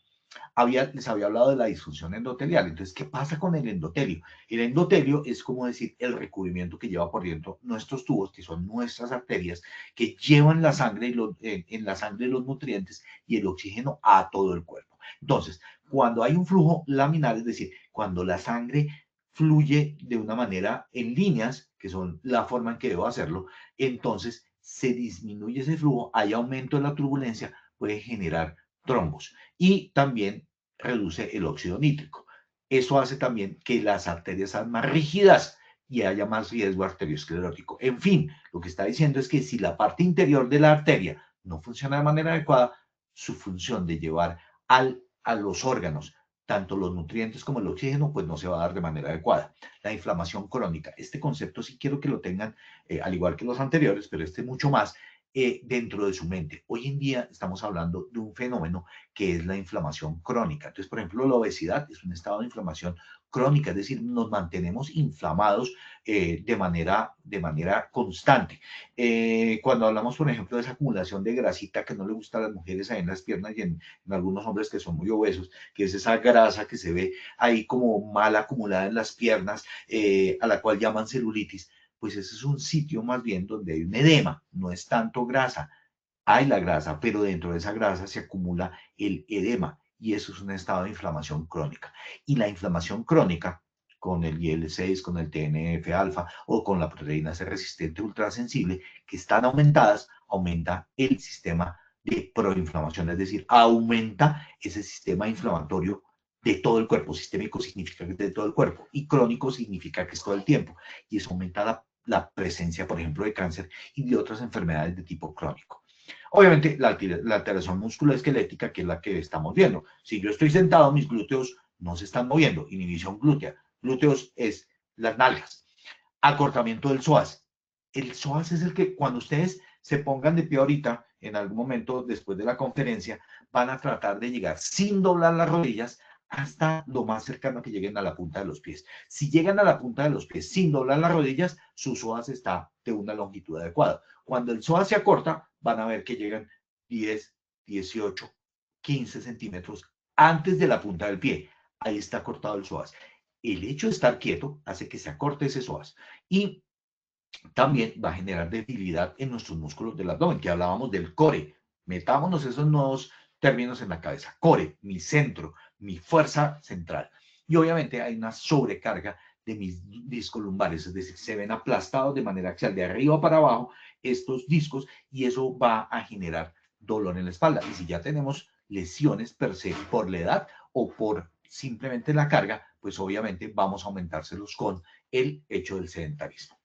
Les había hablado de la disfunción endotelial. Entonces, ¿qué pasa con el endotelio? El endotelio es como decir el recubrimiento que lleva por dentro nuestros tubos, que son nuestras arterias, que llevan la sangre en la sangre los nutrientes y el oxígeno a todo el cuerpo. Entonces, cuando hay un flujo laminar, es decir, cuando la sangre fluye de una manera en líneas, que son la forma en que debo hacerlo, entonces se disminuye ese flujo, hay aumento de la turbulencia, puede generar trombos y también reduce el óxido nítrico. Eso hace también que las arterias sean más rígidas y haya más riesgo arteriosclerótico. En fin, lo que está diciendo es que si la parte interior de la arteria no funciona de manera adecuada, su función de llevar a los órganos tanto los nutrientes como el oxígeno, pues no se va a dar de manera adecuada. La inflamación crónica, este concepto sí quiero que lo tengan, al igual que los anteriores, pero este mucho más, dentro de su mente. Hoy en día estamos hablando de un fenómeno que es la inflamación crónica. Entonces, por ejemplo, la obesidad es un estado de inflamación crónica, es decir, nos mantenemos inflamados de manera constante. Cuando hablamos, por ejemplo, de esa acumulación de grasita que no le gusta a las mujeres ahí en las piernas y en algunos hombres que son muy obesos, que es esa grasa que se ve ahí como mal acumulada en las piernas, a la cual llaman celulitis, pues ese es un sitio más bien donde hay un edema, no es tanto grasa, hay la grasa, pero dentro de esa grasa se acumula el edema y eso es un estado de inflamación crónica. Y la inflamación crónica con el IL-6, con el TNF-alfa o con la proteína C resistente ultrasensible que están aumentadas, aumenta el sistema de proinflamación, es decir, aumenta ese sistema inflamatorio de todo el cuerpo. Sistémico significa que es de todo el cuerpo y crónico significa que es todo el tiempo y eso aumenta la presencia, por ejemplo, de cáncer y de otras enfermedades de tipo crónico. Obviamente, la alteración musculoesquelética, que es la que estamos viendo. Si yo estoy sentado, mis glúteos no se están moviendo. Inhibición glútea. Glúteos es las nalgas. Acortamiento del psoas. El psoas es el que cuando ustedes se pongan de pie ahorita, en algún momento después de la conferencia, van a tratar de llegar sin doblar las rodillas hasta lo más cercano que lleguen a la punta de los pies. Si llegan a la punta de los pies sin doblar las rodillas, su psoas está de una longitud adecuada. Cuando el psoas se acorta, van a ver que llegan 10, 18, 15 centímetros antes de la punta del pie. Ahí está cortado el psoas. El hecho de estar quieto hace que se acorte ese psoas y también va a generar debilidad en nuestros músculos del abdomen, que hablábamos del core. Metámonos esos nuevos términos en la cabeza. Core, mi centro, mi fuerza central. Y obviamente hay una sobrecarga de mis discos lumbares, es decir, se ven aplastados de manera axial de arriba para abajo estos discos y eso va a generar dolor en la espalda. Y si ya tenemos lesiones per se por la edad o por simplemente la carga, pues obviamente vamos a aumentárselos con el hecho del sedentarismo.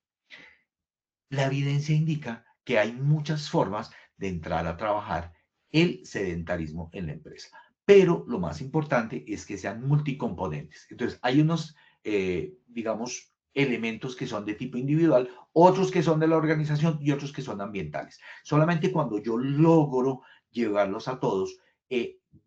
La evidencia indica que hay muchas formas de entrar a trabajar el sedentarismo en la empresa, pero lo más importante es que sean multicomponentes. Entonces, hay unos, digamos, elementos que son de tipo individual, otros que son de la organización y otros que son ambientales. Solamente cuando yo logro llevarlos a todos,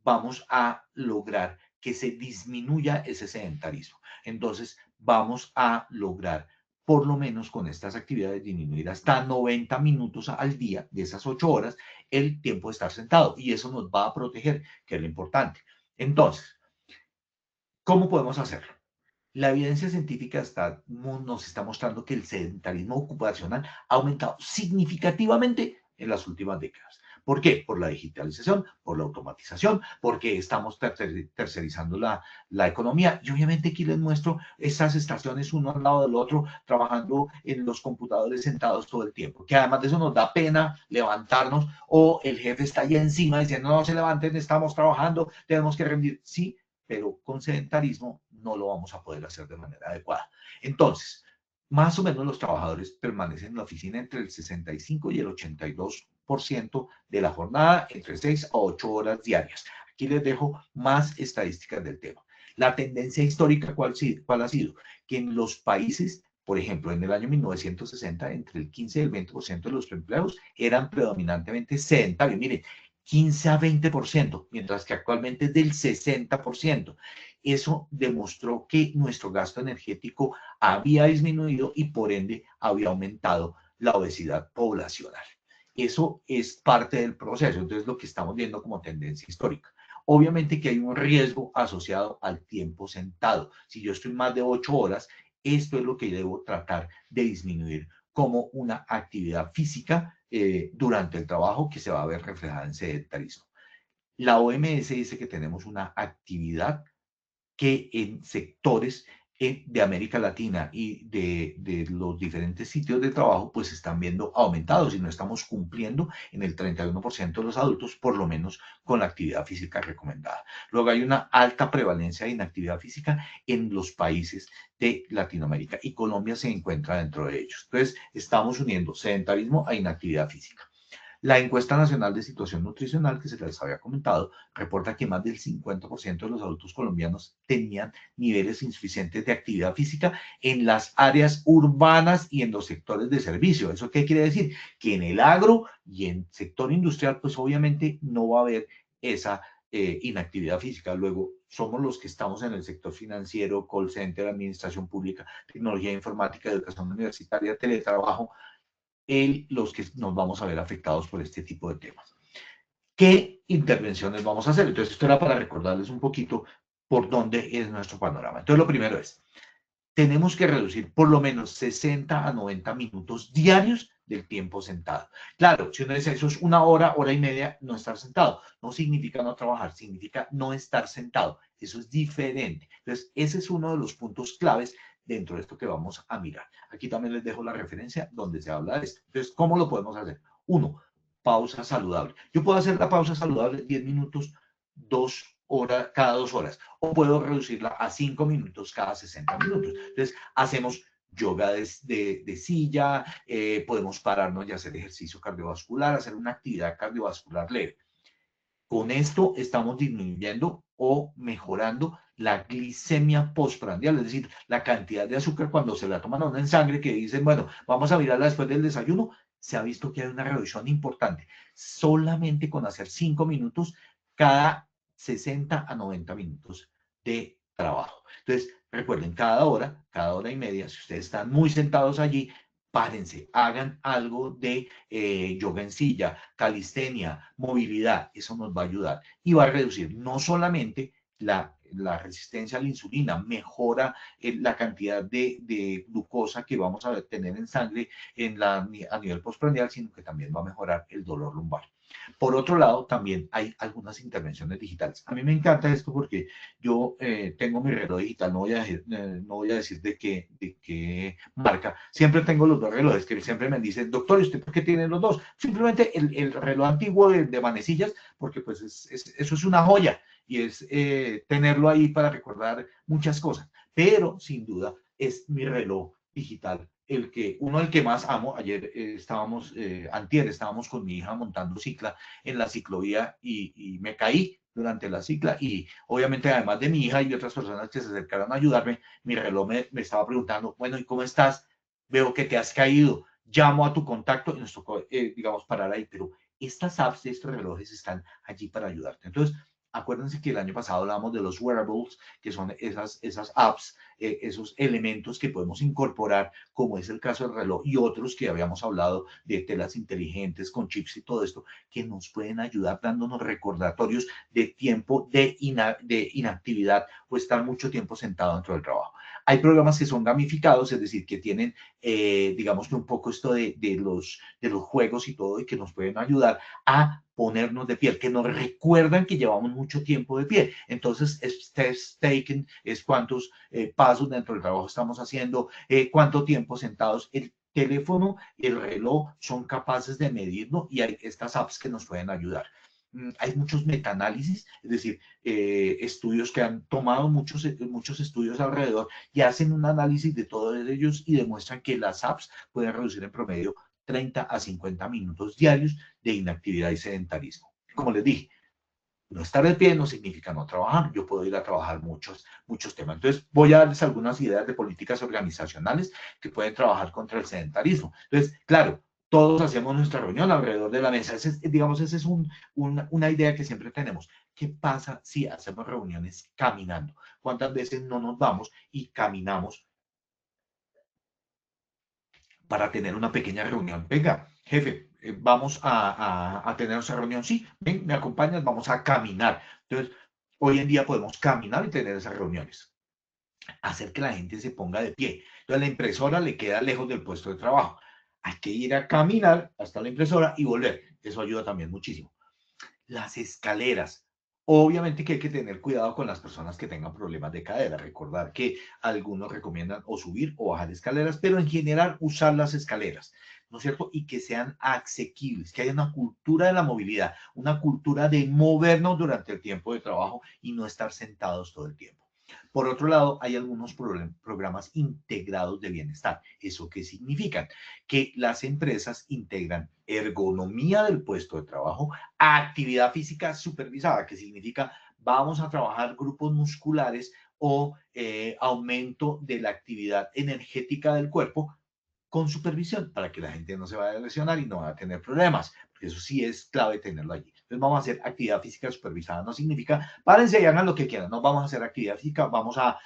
vamos a lograr que se disminuya ese sedentarismo. Entonces, vamos a lograr por lo menos con estas actividades disminuir hasta 90 minutos al día de esas 8 horas el tiempo de estar sentado y eso nos va a proteger, que es lo importante. Entonces, ¿cómo podemos hacerlo? La evidencia científica nos está mostrando que el sedentarismo ocupacional ha aumentado significativamente en las últimas décadas. ¿Por qué? Por la digitalización, por la automatización, porque estamos tercerizando la economía. Y obviamente aquí les muestro estas estaciones uno al lado del otro, trabajando en los computadores sentados todo el tiempo, que además de eso nos da pena levantarnos o el jefe está ahí encima diciendo no se levanten, estamos trabajando, tenemos que rendir. Sí, pero con sedentarismo no lo vamos a poder hacer de manera adecuada. Entonces, más o menos los trabajadores permanecen en la oficina entre el 65 y el 82% de la jornada, entre 6 a 8 horas diarias. Aquí les dejo más estadísticas del tema. La tendencia histórica, ¿cuál ha sido? Que en los países, por ejemplo, en el año 1960, entre el 15 y el 20% de los empleados eran predominantemente sedentarios. Miren, 15 a 20%, mientras que actualmente es del 60%. Eso demostró que nuestro gasto energético había disminuido y por ende había aumentado la obesidad poblacional. Eso es parte del proceso, entonces lo que estamos viendo como tendencia histórica. Obviamente que hay un riesgo asociado al tiempo sentado. Si yo estoy más de 8 horas, esto es lo que debo tratar de disminuir como una actividad física durante el trabajo que se va a ver reflejada en sedentarismo. La OMS dice que tenemos una actividad que en sectores de América Latina y de los diferentes sitios de trabajo, pues están viendo aumentados y no estamos cumpliendo en el 31% de los adultos, por lo menos con la actividad física recomendada. Luego hay una alta prevalencia de inactividad física en los países de Latinoamérica y Colombia se encuentra dentro de ellos. Entonces, estamos uniendo sedentarismo a inactividad física. La encuesta nacional de situación nutricional que se les había comentado reporta que más del 50% de los adultos colombianos tenían niveles insuficientes de actividad física en las áreas urbanas y en los sectores de servicio. ¿Eso qué quiere decir? Que en el agro y en sector industrial, pues obviamente no va a haber esa inactividad física. Luego, somos los que estamos en el sector financiero, call center, administración pública, tecnología informática, educación universitaria, teletrabajo, los que nos vamos a ver afectados por este tipo de temas. ¿Qué intervenciones vamos a hacer? Entonces, esto era para recordarles un poquito por dónde es nuestro panorama. Entonces, lo primero es, tenemos que reducir por lo menos 60 a 90 minutos diarios del tiempo sentado. Claro, si uno dice eso es una hora, hora y media, no estar sentado. No significa no trabajar, significa no estar sentado. Eso es diferente. Entonces, ese es uno de los puntos claves dentro de esto que vamos a mirar. Aquí también les dejo la referencia donde se habla de esto. Entonces, ¿cómo lo podemos hacer? 1, pausa saludable. Yo puedo hacer la pausa saludable 10 minutos, 2 horas, cada 2 horas, o puedo reducirla a 5 minutos cada 60 minutos. Entonces, hacemos yoga de silla, podemos pararnos y hacer ejercicio cardiovascular, hacer una actividad cardiovascular leve. Con esto estamos disminuyendo o mejorando la glicemia postprandial, es decir, la cantidad de azúcar cuando se la toman a una en sangre, que dicen, bueno, vamos a mirarla después del desayuno, se ha visto que hay una reducción importante, solamente con hacer 5 minutos cada 60 a 90 minutos de trabajo. Entonces, recuerden, cada hora y media, si ustedes están muy sentados allí, párense, hagan algo de yoga en silla, calistenia, movilidad, eso nos va a ayudar y va a reducir no solamente la resistencia a la insulina, mejora la cantidad de glucosa que vamos a tener en sangre a nivel postprandial, sino que también va a mejorar el dolor lumbar. Por otro lado, también hay algunas intervenciones digitales. A mí me encanta esto porque yo tengo mi reloj digital, no voy a decir de qué marca. Siempre tengo los dos relojes que siempre me dicen, doctor, ¿y usted por qué tiene los dos? Simplemente el reloj antiguo de manecillas, porque pues eso es una joya y es tenerlo ahí para recordar muchas cosas. Pero sin duda es mi reloj digital el que más amo. Ayer antier estábamos con mi hija montando cicla en la ciclovía y me caí durante la cicla y obviamente además de mi hija y otras personas que se acercaron a ayudarme, mi reloj me estaba preguntando, bueno, ¿y cómo estás? Veo que te has caído, llamo a tu contacto y nos tocó, digamos, parar ahí, pero estas apps de estos relojes están allí para ayudarte. Entonces, acuérdense que el año pasado hablamos de los wearables, que son esas apps, esos elementos que podemos incorporar, como es el caso del reloj y otros que habíamos hablado de telas inteligentes con chips y todo esto, que nos pueden ayudar dándonos recordatorios de tiempo de inactividad o estar mucho tiempo sentado dentro del trabajo. Hay programas que son gamificados, es decir, que tienen, digamos que un poco esto de los juegos y todo, y que nos pueden ayudar a ponernos de pie, que nos recuerdan que llevamos mucho tiempo de pie. Entonces, steps taken es cuántos pasos dentro del trabajo estamos haciendo, cuánto tiempo sentados. El teléfono y el reloj son capaces de medirlo y hay estas apps que nos pueden ayudar. Hay muchos metaanálisis, es decir, estudios que han tomado muchos estudios alrededor y hacen un análisis de todos ellos y demuestran que las apps pueden reducir en promedio 30 a 50 minutos diarios de inactividad y sedentarismo. Como les dije, no estar de pie no significa no trabajar. Yo puedo ir a trabajar muchos temas. Entonces, voy a darles algunas ideas de políticas organizacionales que pueden trabajar contra el sedentarismo. Entonces, claro, todos hacemos nuestra reunión alrededor de la mesa. Esa es una idea que siempre tenemos. ¿Qué pasa si hacemos reuniones caminando? ¿Cuántas veces no nos vamos y caminamos para tener una pequeña reunión? Venga, jefe, vamos a tener esa reunión. Sí, ven, me acompañas, vamos a caminar. Entonces, hoy en día podemos caminar y tener esas reuniones. Hacer que la gente se ponga de pie. Entonces, la impresora le queda lejos del puesto de trabajo. Hay que ir a caminar hasta la impresora y volver. Eso ayuda también muchísimo. Las escaleras. Obviamente que hay que tener cuidado con las personas que tengan problemas de cadera. Recordar que algunos recomiendan o subir o bajar escaleras, pero en general usar las escaleras, ¿no es cierto? Y que sean asequibles, que haya una cultura de la movilidad, una cultura de movernos durante el tiempo de trabajo y no estar sentados todo el tiempo. Por otro lado, hay algunos programas integrados de bienestar. ¿Eso qué significa? Que las empresas integran ergonomía del puesto de trabajo, actividad física supervisada, que significa vamos a trabajar grupos musculares o aumento de la actividad energética del cuerpo con supervisión para que la gente no se vaya a lesionar y no vaya a tener problemas, porque eso sí es clave tenerlo allí. Entonces vamos a hacer actividad física supervisada, no significa párense y hagan lo que quieran, no vamos a hacer actividad física, vamos a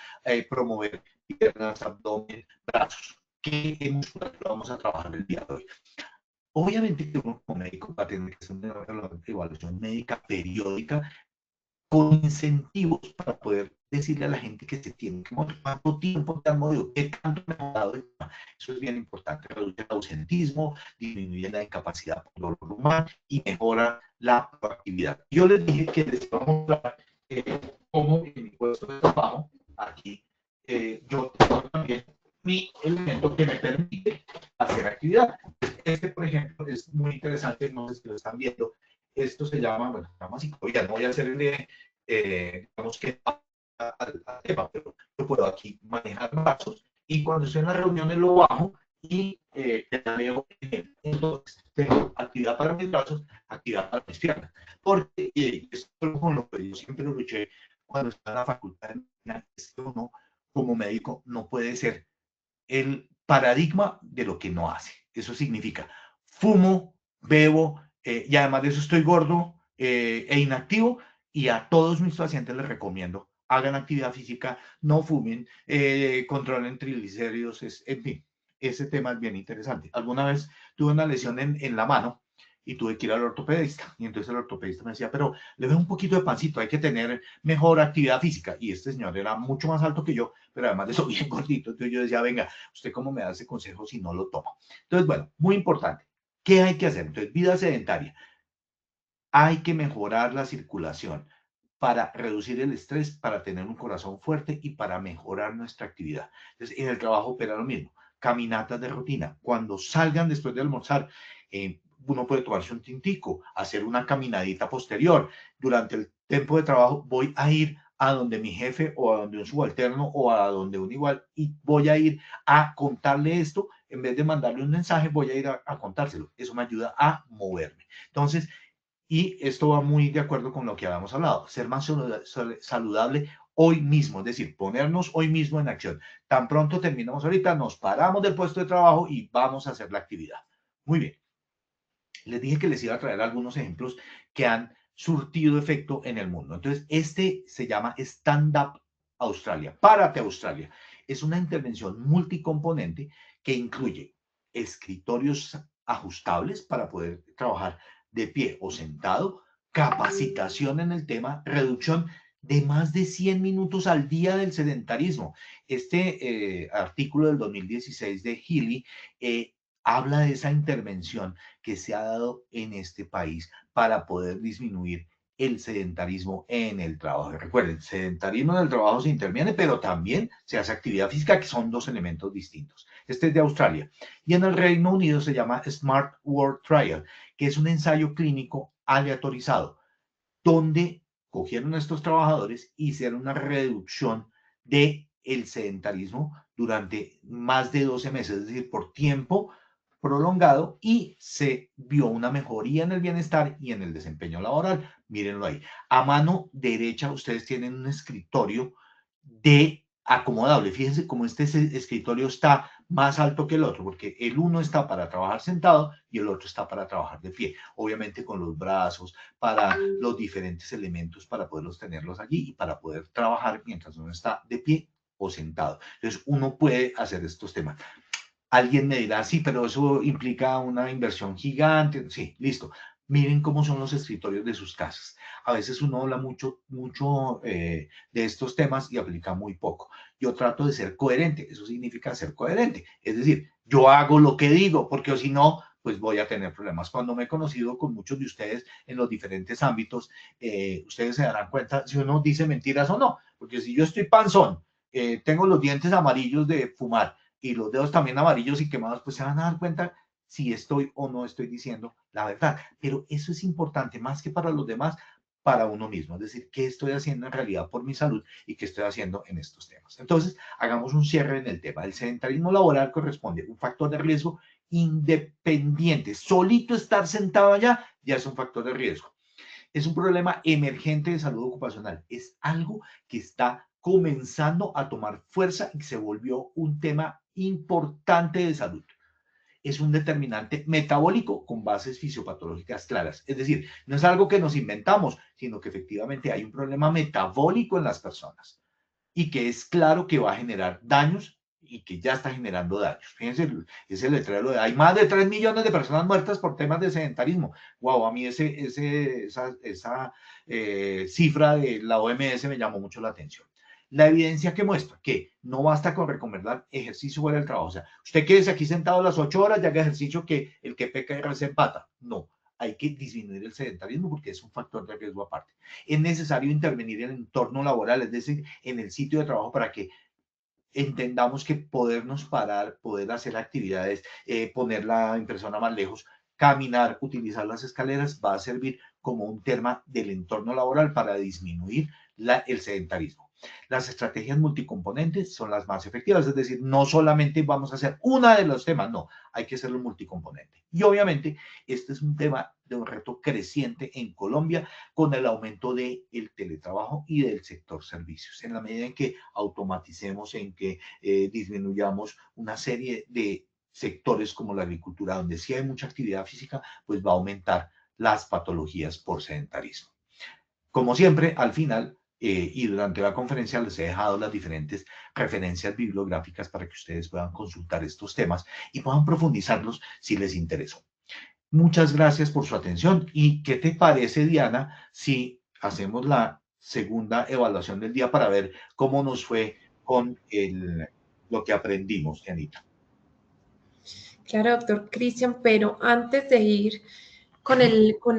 promover piernas, abdomen, brazos. ¿Qué musculatura vamos a trabajar el día de hoy? Obviamente que uno como médico va a tener que hacer una evaluación médica periódica con incentivos para poder decirle a la gente que se tiene que mover, cuánto tiempo te han movido, qué tanto me ha dado. Eso es bien importante, reduce el ausentismo, disminuye la incapacidad por dolor humano y mejora la proactividad. Yo les dije que les iba a mostrar cómo en mi puesto de trabajo, aquí, yo tengo también mi elemento que me permite hacer actividad. Este, por ejemplo, es muy interesante, no sé si lo están viendo. Esto se llama, bueno, se llama psicología, no voy a hacerle, digamos que al tema, pero yo puedo aquí manejar brazos y cuando estoy en las reuniones lo bajo y ya veo, entonces tengo actividad para mis brazos, actividad para mis piernas. Porque esto es con lo que yo siempre luché cuando estaba en la facultad de medicina, es que uno como médico no puede ser el paradigma de lo que no hace. Eso significa, fumo, bebo, y además de eso estoy gordo e inactivo, y a todos mis pacientes les recomiendo, hagan actividad física, no fumen, controlen triglicéridos, en fin, ese tema es bien interesante. Alguna vez tuve una lesión en la mano y tuve que ir al ortopedista, y entonces el ortopedista me decía, pero le veo un poquito de pancito, hay que tener mejor actividad física, y este señor era mucho más alto que yo, pero además de eso bien gordito, entonces yo decía, venga, ¿usted cómo me da ese consejo si no lo toma? Entonces, bueno, muy importante, ¿qué hay que hacer? Entonces, vida sedentaria, hay que mejorar la circulación para reducir el estrés, para tener un corazón fuerte y para mejorar nuestra actividad. Entonces, en el trabajo opera lo mismo, caminatas de rutina, cuando salgan después de almorzar, uno puede tomarse un tintico, hacer una caminadita posterior. Durante el tiempo de trabajo voy a ir a donde mi jefe o a donde un subalterno o a donde un igual y voy a ir a contarle esto. En vez de mandarle un mensaje, voy a ir a contárselo. Eso me ayuda a moverme. Entonces, y esto va muy de acuerdo con lo que habíamos hablado, ser más saludable hoy mismo, es decir, ponernos hoy mismo en acción. Tan pronto terminamos ahorita, nos paramos del puesto de trabajo y vamos a hacer la actividad. Muy bien. Les dije que les iba a traer algunos ejemplos que han surtido efecto en el mundo. Entonces, este se llama Stand Up Australia, Párate Australia. Es una intervención multicomponente que incluye escritorios ajustables para poder trabajar de pie o sentado, capacitación en el tema, reducción de más de 100 minutos al día del sedentarismo. Este artículo del 2016 de Healy habla de esa intervención que se ha dado en este país para poder disminuir el sedentarismo en el trabajo. Recuerden, sedentarismo en el trabajo se interviene, pero también se hace actividad física, que son dos elementos distintos. Este es de Australia. Y en el Reino Unido se llama Smart Work Trial, que es un ensayo clínico aleatorizado, donde cogieron a estos trabajadores y hicieron una reducción de el sedentarismo durante más de 12 meses, es decir, por tiempo prolongado, y se vio una mejoría en el bienestar y en el desempeño laboral. Mírenlo ahí. A mano derecha ustedes tienen un escritorio de acomodable. Fíjense cómo este escritorio está más alto que el otro, porque el uno está para trabajar sentado y el otro está para trabajar de pie, obviamente con los brazos, para los diferentes elementos, para poderlos tenerlos allí y para poder trabajar mientras uno está de pie o sentado. Entonces uno puede hacer estos temas. Alguien me dirá, sí, pero eso implica una inversión gigante. Sí, listo. Miren cómo son los escritorios de sus casas. A veces uno habla mucho de estos temas y aplica muy poco. Yo trato de ser coherente. Eso significa ser coherente. Es decir, yo hago lo que digo, porque si no, pues voy a tener problemas. Cuando me he conocido con muchos de ustedes en los diferentes ámbitos, ustedes se darán cuenta si uno dice mentiras o no. Porque si yo estoy panzón, tengo los dientes amarillos de fumar y los dedos también amarillos y quemados, pues se van a dar cuenta si estoy o no estoy diciendo la verdad. Pero eso es importante más que para los demás, para uno mismo. Es decir, qué estoy haciendo en realidad por mi salud y qué estoy haciendo en estos temas. Entonces, hagamos un cierre en el tema. El sedentarismo laboral corresponde a un factor de riesgo independiente. Solito estar sentado allá ya es un factor de riesgo. Es un problema emergente de salud ocupacional. Es algo que está comenzando a tomar fuerza y se volvió un tema importante de salud. Es un determinante metabólico con bases fisiopatológicas claras. Es decir, no es algo que nos inventamos, sino que efectivamente hay un problema metabólico en las personas y que es claro que va a generar daños y que ya está generando daños. Fíjense, ese letrero de hay más de 3 millones de personas muertas por temas de sedentarismo. Wow, a mí esa cifra de la OMS me llamó mucho la atención. La evidencia que muestra que no basta con recomendar ejercicio fuera del trabajo. O sea, usted quédese aquí sentado las 8 horas y haga ejercicio, que el que peca y se empata. No, hay que disminuir el sedentarismo porque es un factor de riesgo aparte. Es necesario intervenir en el entorno laboral, es decir, en el sitio de trabajo, para que entendamos que podernos parar, poder hacer actividades, poner la impresora más lejos, caminar, utilizar las escaleras, va a servir como un tema del entorno laboral para disminuir el sedentarismo. Las estrategias multicomponentes son las más efectivas, es decir, no solamente vamos a hacer una de los temas, no, hay que hacerlo multicomponente. Y obviamente este es un tema de un reto creciente en Colombia con el aumento del teletrabajo y del sector servicios. En la medida en que automaticemos, en que disminuyamos una serie de sectores como la agricultura, donde sí hay mucha actividad física, pues va a aumentar las patologías por sedentarismo. Como siempre, al final y durante la conferencia les he dejado las diferentes referencias bibliográficas para que ustedes puedan consultar estos temas y puedan profundizarlos si les interesó. Muchas gracias por su atención. ¿Y qué te parece, Diana, si hacemos la segunda evaluación del día para ver cómo nos fue con lo que aprendimos, Dianita? Claro, doctor Cristian, pero antes de ir con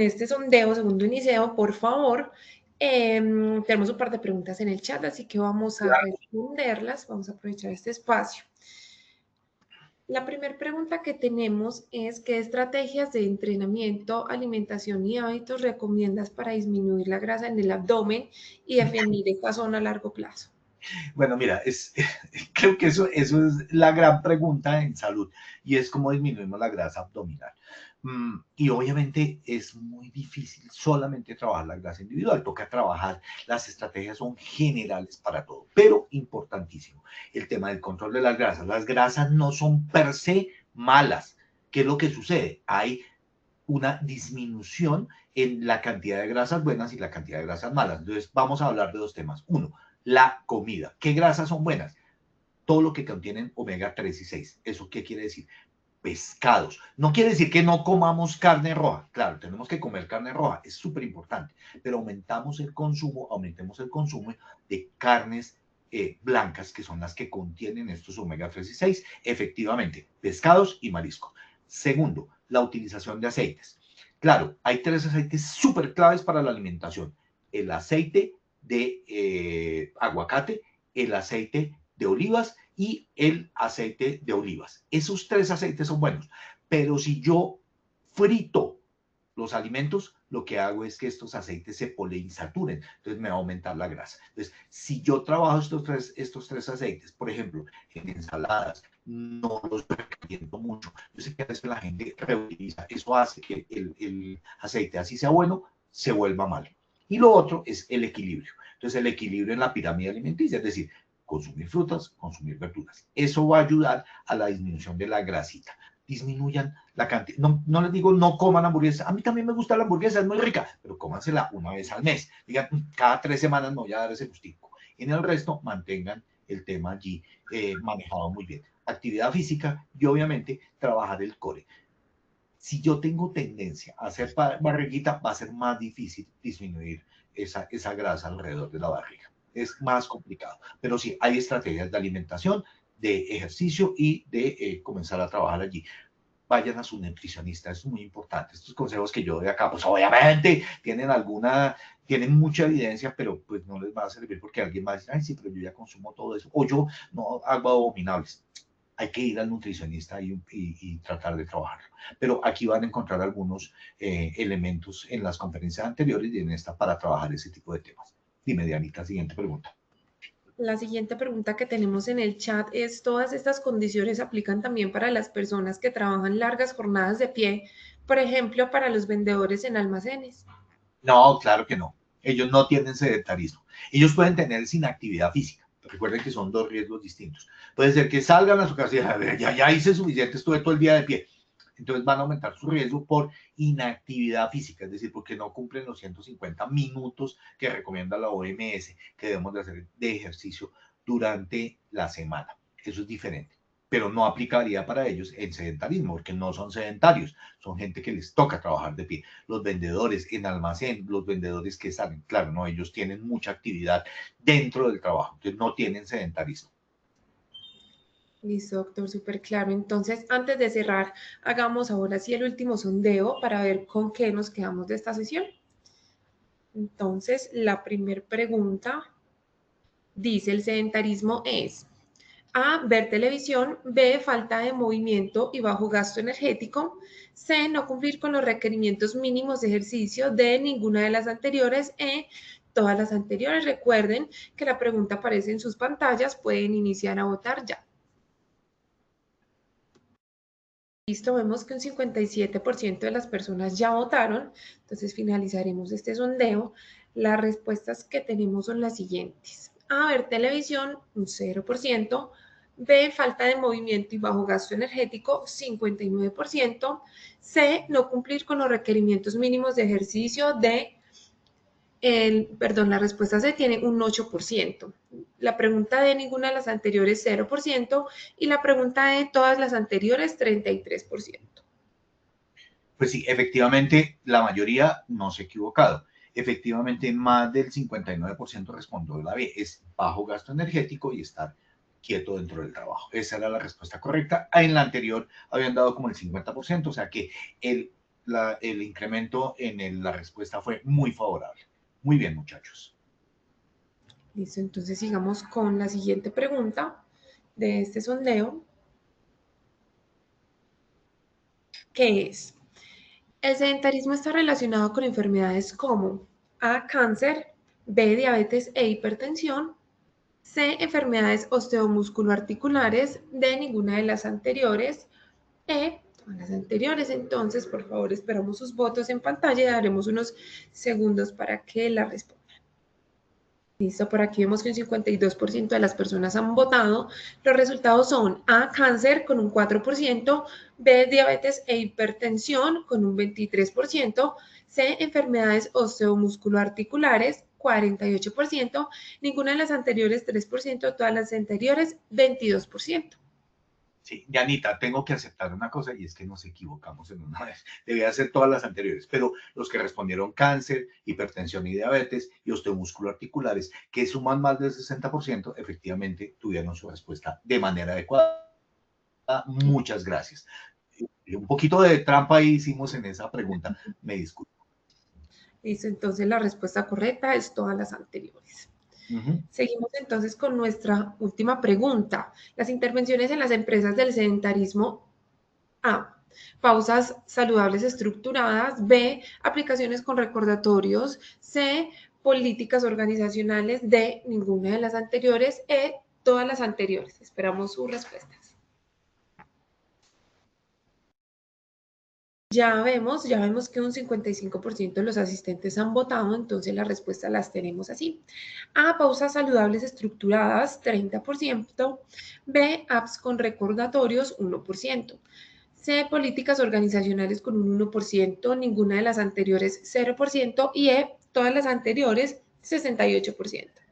este sondeo, segundo inicio, por favor, tenemos un par de preguntas en el chat, así que vamos a responderlas. Vamos a aprovechar este espacio. La primera pregunta que tenemos es: ¿qué estrategias de entrenamiento, alimentación y hábitos recomiendas para disminuir la grasa en el abdomen y definir esta zona a largo plazo? Bueno, mira, creo que eso es la gran pregunta en salud, y es cómo disminuimos la grasa abdominal. Y obviamente es muy difícil solamente trabajar la grasa individual, toca trabajar, las estrategias son generales para todo, pero importantísimo, el tema del control de las grasas. Las grasas no son per se malas. ¿Qué es lo que sucede? Hay una disminución en la cantidad de grasas buenas y la cantidad de grasas malas. Entonces vamos a hablar de dos temas. Uno, la comida. ¿Qué grasas son buenas? Todo lo que contienen omega 3 y 6. ¿Eso qué quiere decir? Pescados. No quiere decir que no comamos carne roja. Claro, tenemos que comer carne roja, es súper importante, pero aumentemos el consumo de carnes blancas, que son las que contienen estos omega 3 y 6, efectivamente, pescados y marisco. Segundo, la utilización de aceites. Claro, hay 3 aceites súper claves para la alimentación. El aceite de aguacate, el aceite de olivas y el aceite de olivas. Esos 3 aceites son buenos, pero si yo frito los alimentos, lo que hago es que estos aceites se poliinsaturen, entonces me va a aumentar la grasa. Entonces, si yo trabajo estos tres aceites, por ejemplo, en ensaladas, no los recaliento mucho. Yo sé que a veces la gente reutiliza, eso hace que el aceite, así sea bueno, se vuelva malo. Y lo otro es el equilibrio. Entonces, el equilibrio en la pirámide alimenticia, es decir, consumir frutas, consumir verduras. Eso va a ayudar a la disminución de la grasita. Disminuyan la cantidad. No les digo no coman hamburguesa. A mí también me gusta la hamburguesa, es muy rica, pero cómansela una vez al mes. Digan, cada 3 semanas me voy a dar ese gustico. En el resto, mantengan el tema allí manejado muy bien. Actividad física y obviamente trabajar el core. Si yo tengo tendencia a hacer barriguita, va a ser más difícil disminuir esa grasa alrededor de la barriga. Es más complicado. Pero sí, hay estrategias de alimentación, de ejercicio y de comenzar a trabajar allí. Vayan a su nutricionista, es muy importante. Estos consejos que yo doy acá, pues obviamente tienen mucha evidencia, pero pues no les va a servir porque alguien va a decir, ay, sí, pero yo ya consumo todo eso, o yo no hago abominables. Hay que ir al nutricionista y tratar de trabajarlo. Pero aquí van a encontrar algunos elementos en las conferencias anteriores y en esta para trabajar ese tipo de temas. Dime, Dianita, siguiente pregunta. La siguiente pregunta que tenemos en el chat es, ¿todas estas condiciones aplican también para las personas que trabajan largas jornadas de pie, por ejemplo, para los vendedores en almacenes? No, claro que no. Ellos no tienen sedentarismo. Ellos pueden tener sin actividad física. Recuerden que son 2 riesgos distintos. Puede ser que salgan a su casa y ya hice suficiente, estuve todo el día de pie. Entonces van a aumentar su riesgo por inactividad física, es decir, porque no cumplen los 150 minutos que recomienda la OMS que debemos de hacer de ejercicio durante la semana. Eso es diferente, pero no aplicaría para ellos el sedentarismo, porque no son sedentarios, son gente que les toca trabajar de pie. Los vendedores en almacén, los vendedores que salen, claro, no, ellos tienen mucha actividad dentro del trabajo, entonces no tienen sedentarismo. Listo, doctor, súper claro. Entonces, antes de cerrar, hagamos ahora sí el último sondeo para ver con qué nos quedamos de esta sesión. Entonces, la primera pregunta dice, el sedentarismo es A, ver televisión, B, falta de movimiento y bajo gasto energético, C, no cumplir con los requerimientos mínimos de ejercicio, D, ninguna de las anteriores, E, todas las anteriores. Recuerden que la pregunta aparece en sus pantallas, pueden iniciar a votar ya. Listo, vemos que un 57% de las personas ya votaron, entonces finalizaremos este sondeo. Las respuestas que tenemos son las siguientes. A, ver televisión, un 0%. B, falta de movimiento y bajo gasto energético, 59%. C, no cumplir con los requerimientos mínimos de ejercicio. D, la respuesta C tiene un 8%. La pregunta de ninguna de las anteriores, 0%. Y la pregunta de todas las anteriores, 33%. Pues sí, efectivamente, la mayoría no se ha equivocado. Efectivamente, más del 59% respondió la B, es bajo gasto energético y estar quieto dentro del trabajo. Esa era la respuesta correcta. En la anterior habían dado como el 50%, o sea que el incremento en la respuesta fue muy favorable. Muy bien, muchachos. Listo, entonces sigamos con la siguiente pregunta de este sondeo, que es, ¿el sedentarismo está relacionado con enfermedades como A, cáncer, B, diabetes e hipertensión, C, enfermedades osteomusculoarticulares, D, ninguna de las anteriores, E, todas las anteriores? Entonces, por favor, esperamos sus votos en pantalla y daremos unos segundos para que la respondan. Listo, por aquí vemos que un 52% de las personas han votado. Los resultados son A, cáncer con un 4%, B, diabetes e hipertensión con un 23%, C, enfermedades osteomusculoarticulares, 48%, ninguna de las anteriores, 3%, todas las anteriores, 22%. Sí, Dianita, tengo que aceptar una cosa y es que nos equivocamos en una vez. Debía ser todas las anteriores, pero los que respondieron cáncer, hipertensión y diabetes y osteomusculoarticulares, que suman más del 60%, efectivamente tuvieron su respuesta de manera adecuada. Muchas gracias. Un poquito de trampa ahí hicimos en esa pregunta, me disculpo. Listo, entonces la respuesta correcta es todas las anteriores. Seguimos entonces con nuestra última pregunta. Las intervenciones en las empresas del sedentarismo. A. Pausas saludables estructuradas. B. Aplicaciones con recordatorios. C. Políticas organizacionales. D. Ninguna de las anteriores. E. Todas las anteriores. Esperamos sus respuestas. Ya vemos que un 55% de los asistentes han votado, entonces las respuestas las tenemos así. A, pausas saludables estructuradas, 30%. B, apps con recordatorios, 1%. C, políticas organizacionales con un 1%, ninguna de las anteriores, 0%. Y E, todas las anteriores, 68%.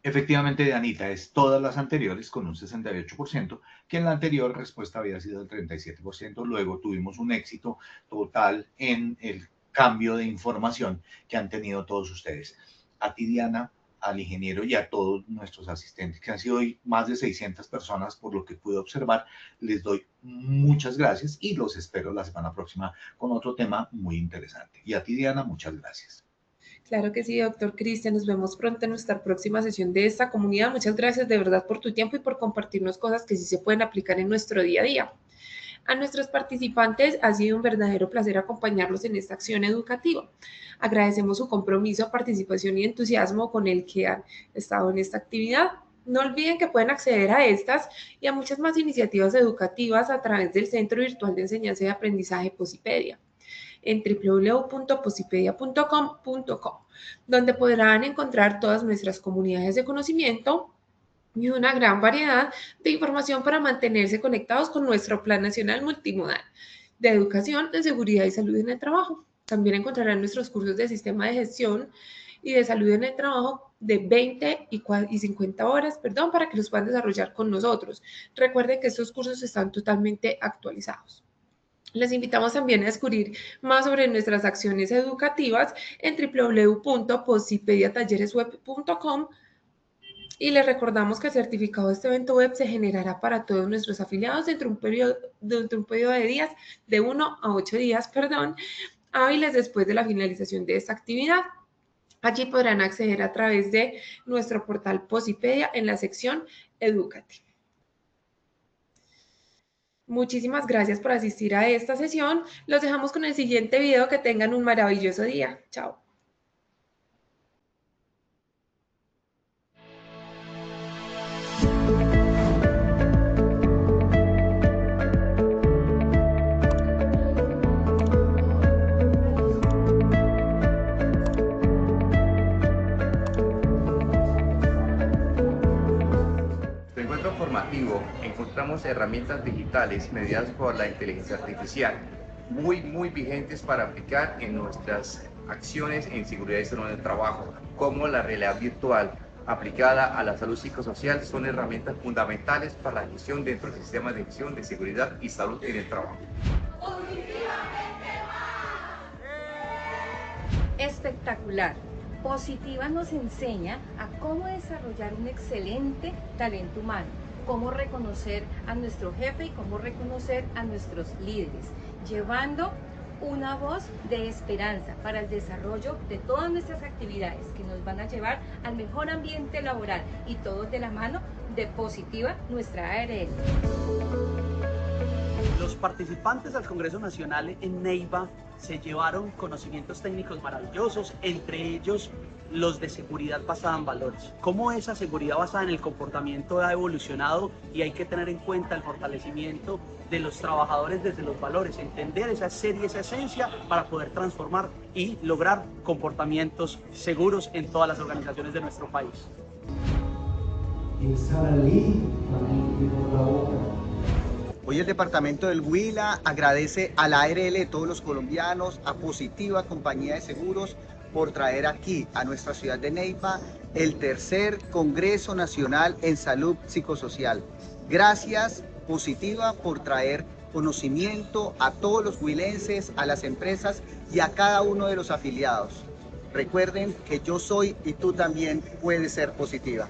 Efectivamente, Anita, es todas las anteriores con un 68%, que en la anterior respuesta había sido el 37%. Luego tuvimos un éxito total en el cambio de información que han tenido todos ustedes. A ti, Diana, al ingeniero y a todos nuestros asistentes, que han sido hoy más de 600 personas, por lo que pude observar, les doy muchas gracias y los espero la semana próxima con otro tema muy interesante. Y a ti, Diana, muchas gracias. Claro que sí, doctor Cristian. Nos vemos pronto en nuestra próxima sesión de esta comunidad. Muchas gracias de verdad por tu tiempo y por compartirnos cosas que sí se pueden aplicar en nuestro día a día. A nuestros participantes ha sido un verdadero placer acompañarlos en esta acción educativa. Agradecemos su compromiso, participación y entusiasmo con el que han estado en esta actividad. No olviden que pueden acceder a estas y a muchas más iniciativas educativas a través del Centro Virtual de Enseñanza y Aprendizaje Posipedia en www.posipedia.com.co, donde podrán encontrar todas nuestras comunidades de conocimiento y una gran variedad de información para mantenerse conectados con nuestro Plan Nacional Multimodal de Educación en Seguridad y Salud en el Trabajo. También encontrarán nuestros cursos de Sistema de Gestión y de Salud en el Trabajo de 20 y 50 horas, para que los puedan desarrollar con nosotros. Recuerden que estos cursos están totalmente actualizados. Les invitamos también a descubrir más sobre nuestras acciones educativas en www.posipediatalleresweb.com y les recordamos que el certificado de este evento web se generará para todos nuestros afiliados dentro de un periodo de días, de 1 a 8 días, hábiles después de la finalización de esta actividad. Allí podrán acceder a través de nuestro portal Posipedia en la sección Educativa. Muchísimas gracias por asistir a esta sesión. Los dejamos con el siguiente video. Que tengan un maravilloso día. Chao. Formativo encontramos herramientas digitales mediadas por la inteligencia artificial muy vigentes para aplicar en nuestras acciones en seguridad y salud en el trabajo, como la realidad virtual aplicada a la salud psicosocial. Son herramientas fundamentales para la gestión dentro del sistema de gestión de seguridad y salud en el trabajo. Espectacular. Positiva nos enseña a cómo desarrollar un excelente talento humano, cómo reconocer a nuestro jefe y cómo reconocer a nuestros líderes, llevando una voz de esperanza para el desarrollo de todas nuestras actividades que nos van a llevar al mejor ambiente laboral y todos de la mano de Positiva, nuestra ARL. Los participantes del Congreso Nacional en Neiva se llevaron conocimientos técnicos maravillosos, entre ellos los de seguridad basada en valores. Cómo esa seguridad basada en el comportamiento ha evolucionado y hay que tener en cuenta el fortalecimiento de los trabajadores desde los valores, entender esa serie, esa esencia para poder transformar y lograr comportamientos seguros en todas las organizaciones de nuestro país. Hoy el departamento del Huila agradece a la ARL de todos los colombianos, a Positiva, compañía de seguros, por traer aquí a nuestra ciudad de Neiva el tercer Congreso Nacional en Salud Psicosocial. Gracias, Positiva, por traer conocimiento a todos los huilenses, a las empresas y a cada uno de los afiliados. Recuerden que yo soy y tú también puedes ser Positiva.